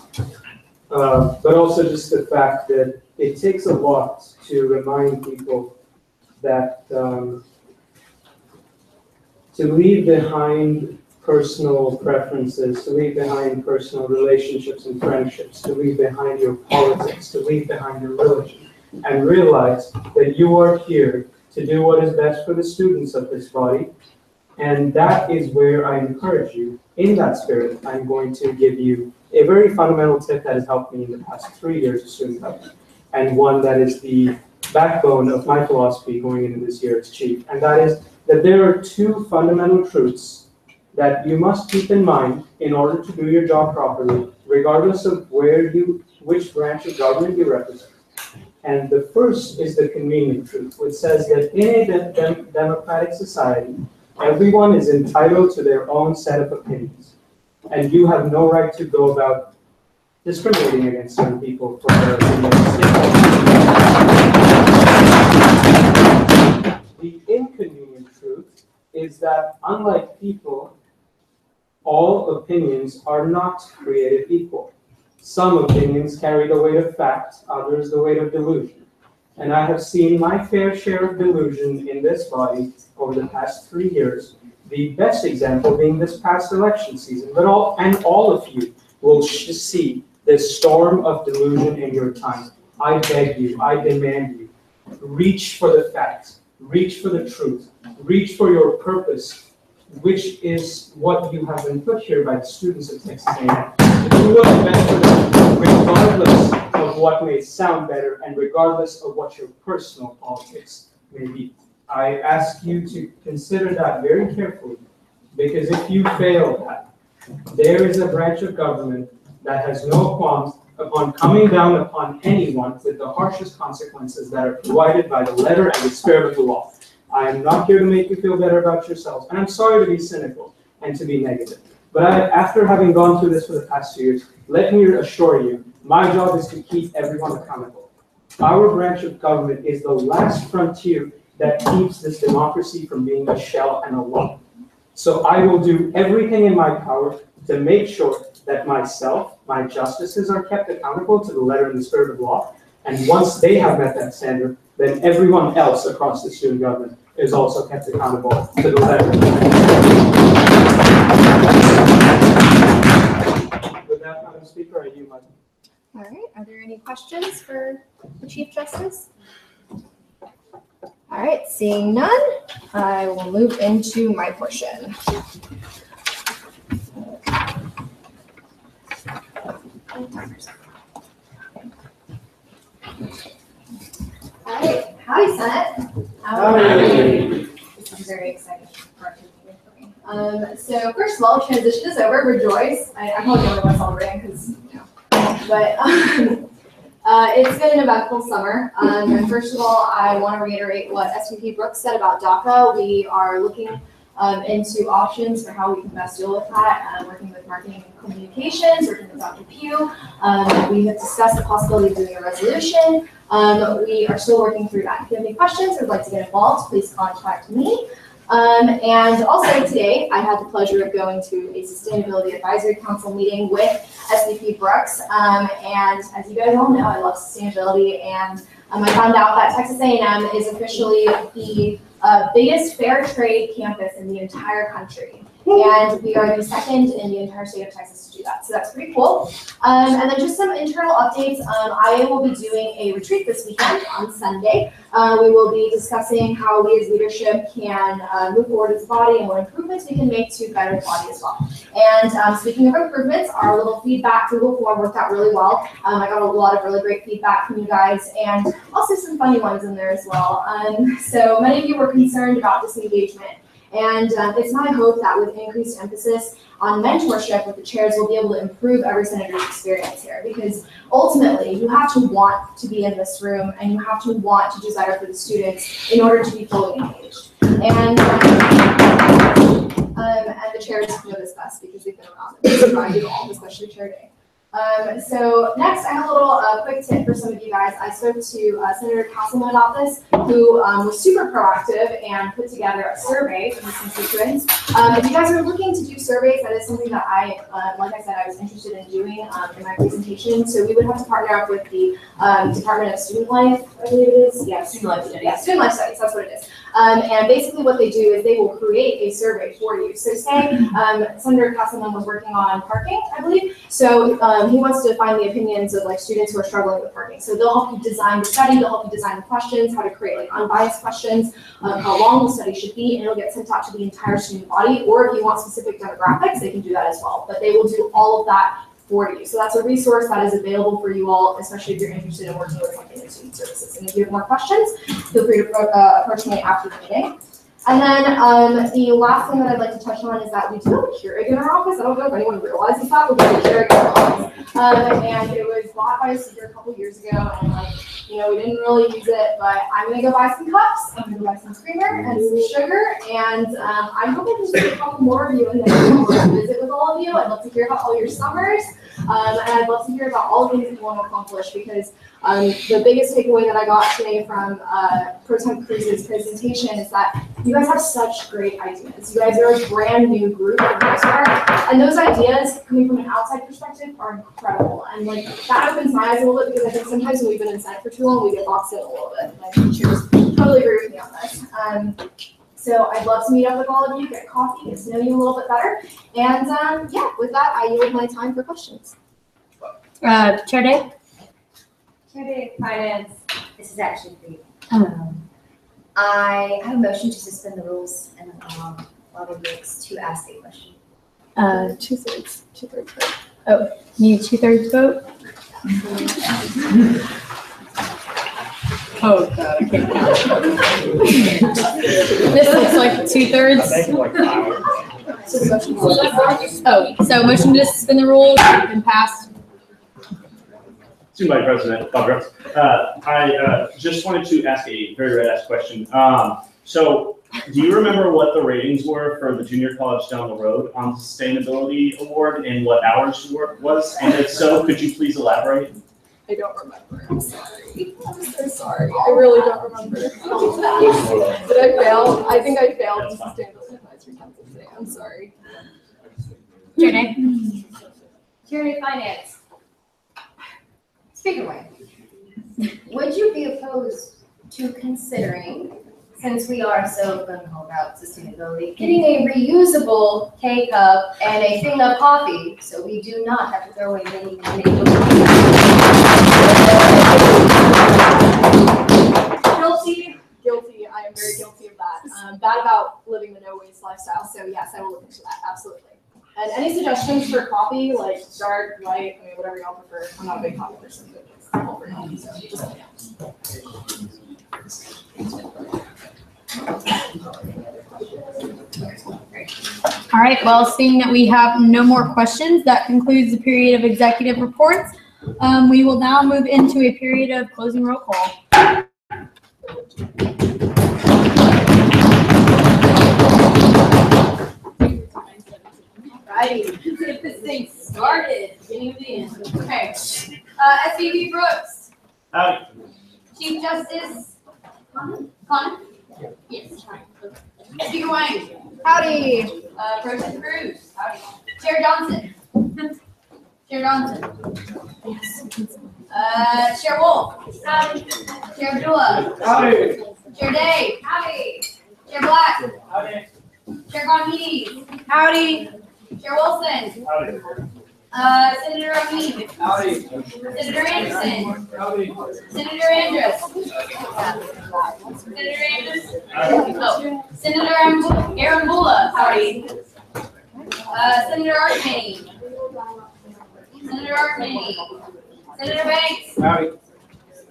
But also just the fact that it takes a lot to remind people that to leave behind personal preferences, to leave behind personal relationships and friendships, to leave behind your politics, to leave behind your religion, and realize that you are here to do what is best for the students of this body. And that is where I encourage you. In that spirit, I'm going to give you a very fundamental tip that has helped me in the past 3 years of student government, and one that is the backbone of my philosophy going into this year as chief, and that is that there are 2 fundamental truths that you must keep in mind in order to do your job properly, regardless of which branch of government you represent. And the first is the convenient truth, which says that in a democratic society, everyone is entitled to their own set of opinions, and you have no right to go about discriminating against certain people for their opinions. The inconvenient truth is that, unlike people, all opinions are not created equal. Some opinions carry the weight of fact, others the weight of delusion. And I have seen my fair share of delusion in this body over the past 3 years, the best example being this past election season. But all of you will see this storm of delusion in your time. I beg you, I demand you, reach for the facts, reach for the truth, reach for your purpose, which is what you have been put here by the students of Texas A&M. Do what's best for them, regardless of what may sound better and regardless of what your personal politics may be. I ask you to consider that very carefully, because if you fail that, there is a branch of government that has no qualms upon coming down upon anyone with the harshest consequences that are provided by the letter and the spirit of the law. I am not here to make you feel better about yourselves, and I'm sorry to be cynical and to be negative. But after having gone through this for the past 2 years, let me assure you, my job is to keep everyone accountable. Our branch of government is the last frontier that keeps this democracy from being a shell and a lump. So I will do everything in my power to make sure that myself, my justices are kept accountable to the letter and the spirit of law. And once they have met that standard, then everyone else across the student government is also kept accountable to the letter. With that, Madam Speaker, I yield my time. All right, are there any questions for the Chief Justice? All right, seeing none, I will move into my portion. All right, howdy, Senate. Howdy. This is very exciting for our meeting for me. So first of all, transition is over. Rejoice. I'm probably the only one celebrating because, you know, but it's been an eventful summer. And first of all, I want to reiterate what SVP Brooks said about DACA. We are looking into options for how we can best deal with that, working with marketing and communications, working with Dr. Pugh. We have discussed the possibility of doing a resolution. We are still working through that. If you have any questions or would like to get involved, please contact me. And also today, I had the pleasure of going to a Sustainability Advisory Council meeting with SVP Brooks. And as you guys all know, I love sustainability, and I found out that Texas A&M is officially the biggest fair trade campus in the entire country. And we are the second in the entire state of Texas to do that. So that's pretty cool. And then just some internal updates. I will be doing a retreat this weekend on Sunday. We will be discussing how we as leadership can move forward as a body and what improvements we can make to better the body as well. And speaking of improvements, our little feedback Google form worked out really well. I got a lot of really great feedback from you guys, and also some funny ones in there as well. So many of you were concerned about disengagement. And it's my hope that with increased emphasis on mentorship with the chairs, we'll be able to improve every senator's experience here. Because ultimately, you have to want to be in this room, and you have to want to do better for the students in order to be fully engaged. And the chairs know this best because they've been around. So I do all, especially Chair Day. So next, I have a little quick tip for some of you guys. I spoke to Senator Castleman about this, who was super proactive and put together a survey for his constituents. If you guys are looking to do surveys, that is something that like I said, I was interested in doing in my presentation. So we would have to partner up with the Department of Student Life, I believe it is. Yeah, Student Life Studies. Yeah, Student Life Studies, that's what it is. And basically what they do is they will create a survey for you. So say Senator Castleman was working on parking, I believe. So he wants to find the opinions of like students who are struggling with parking. So they'll help you design the study, they'll help you design the questions, how to create like unbiased questions, how long the study should be, and it'll get sent out to the entire student body. Or if you want specific demographics, they can do that as well. But they will do all of that for you. So that's a resource that is available for you all, especially if you're interested in working with something in student services. And if you have more questions, feel free to approach me after the meeting. And then the last thing that I'd like to touch on is that we do have a Keurig in our office. I don't know if anyone realizes that, but we have a Keurig in our office. And it was bought by a speaker a couple years ago, and like, you know, we didn't really use it, but I'm gonna go buy some cups, I'm gonna go buy some creamer and some sugar, and I'm hoping to just get a couple more of you in there to visit with all of you. I'd love to hear about all your summers, and I'd love to hear about all the things that you want to accomplish, because the biggest takeaway that I got today from Pro Tem Cruz's presentation is that you guys have such great ideas. You guys are a brand new group for the most part, and those ideas coming from an outside perspective are incredible. And like that opens my eyes a little bit, because I think sometimes when we've been in Senate for too long, we get boxed in a little bit. And I think chairs totally agree with me on this. So I'd love to meet up with all of you, get coffee, get to know you a little bit better. And yeah, with that, I yield my time for questions. Chair Day? Chair Day, Finance. This is actually for you. I have a motion to suspend the rules and allow Bobby Brooks to ask a question. Two-thirds vote. Oh, you need 2/3 vote? Oh God, I can't count. This looks like 2/3. Oh, so motion to suspend the rules has been passed. Student Body President Bob Brooks. I just wanted to ask a very red-ass question. So, do you remember what the ratings were for the junior college down the road on the Sustainability Award and what ours was? And if so, could you please elaborate? I don't remember. I'm sorry. I'm so sorry. I really don't remember. Did I fail? I think I failed the Sustainability Advisory Council today. I'm sorry. Judicial. Tyranny Finance. Speaker Wayne, would you be opposed to considering, since we are so gung-ho about sustainability, getting a reusable K-cup and a thing of coffee, so we do not have to throw away many. Guilty. I am very guilty of that. Bad about living the no waste lifestyle. So yes, I will look into that. Absolutely. And any suggestions for coffee, like dark, light, I mean, whatever y'all prefer. I'm not a big coffee person, but it's all for y'all. So just let me know. All right, well, seeing that we have no more questions, that concludes the period of executive reports. We will now move into a period of closing roll call. Righty, let's get this thing started, beginning of the end. Okay, SVP Brooks. Howdy. Chief Justice Connor? Yes. Speaker Wayne. Howdy. Pro Tem Cruz. Howdy. Chair Johnson. Chair Johnson. Yes. Chair Wolf. Howdy. Chair Abdullah. Howdy. Chair Day. Howdy. Chair Black. Howdy. Chair Gonmedes. Howdy. Chair Wilson. Howdy. Senator Rahim. Howdy. Senator Anderson. Howdy. Senator Andrus. Senator Andrus. Oh. Senator Arambula. Howdy. Senator Artmaney. Senator Artmaney. Senator Banks. Howdy.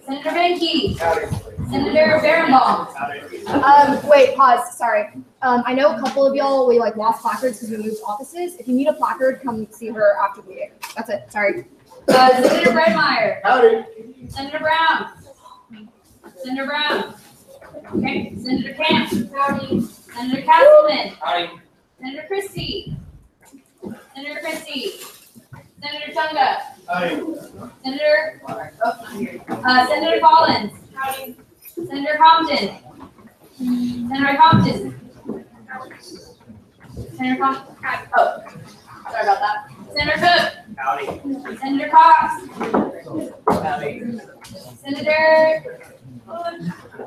Senator Benke. Howdy. Senator Berenbaum. Wait, pause. Sorry. I know a couple of y'all, we like lost placards because we moved offices. If you need a placard, come see her after the meeting. That's it. Sorry. Senator Bredmeyer. Howdy. Senator Brown. Senator Brown. Okay. Senator Camp. Howdy. Senator Castleman. Howdy. Senator Christie. Senator Christie. Senator Chunga. Howdy. Senator. Oh, not here. Senator Collins. Howdy. Senator Compton. Senator Compton. Senator Compton. Oh, sorry about that. Senator Cook. Howdy. Senator Cox. Howdy. Senator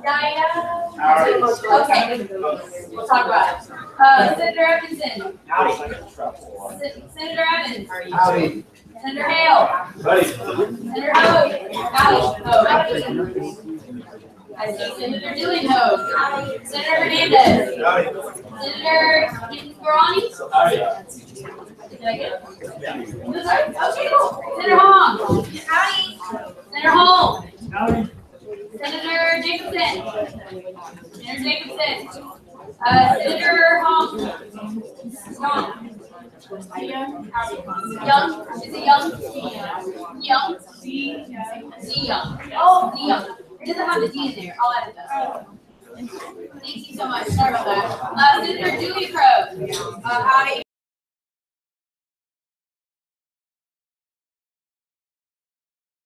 Diana. Howdy. Okay, we'll talk about it. Senator Evanson. Howdy. Senator Evans. Howdy. Senator Hale. Howdy. Senator Hogue. Howdy. I see Senator Dillingham. Senator Hernandez. Howdy. Senator Guarani. Howdy. Did I get it? Okay, cool. Senator Hong. Howdy. Senator Holm. Howdy. Senator Jacobson. Senator Jacobson. Senator Hong. Young. Young. Is it Young? Young. C. Young. Oh, C. Young. It doesn't have the D in there. I'll add it though. Thank you so much. Sorry about that. Senator Julia Crow. Howdy.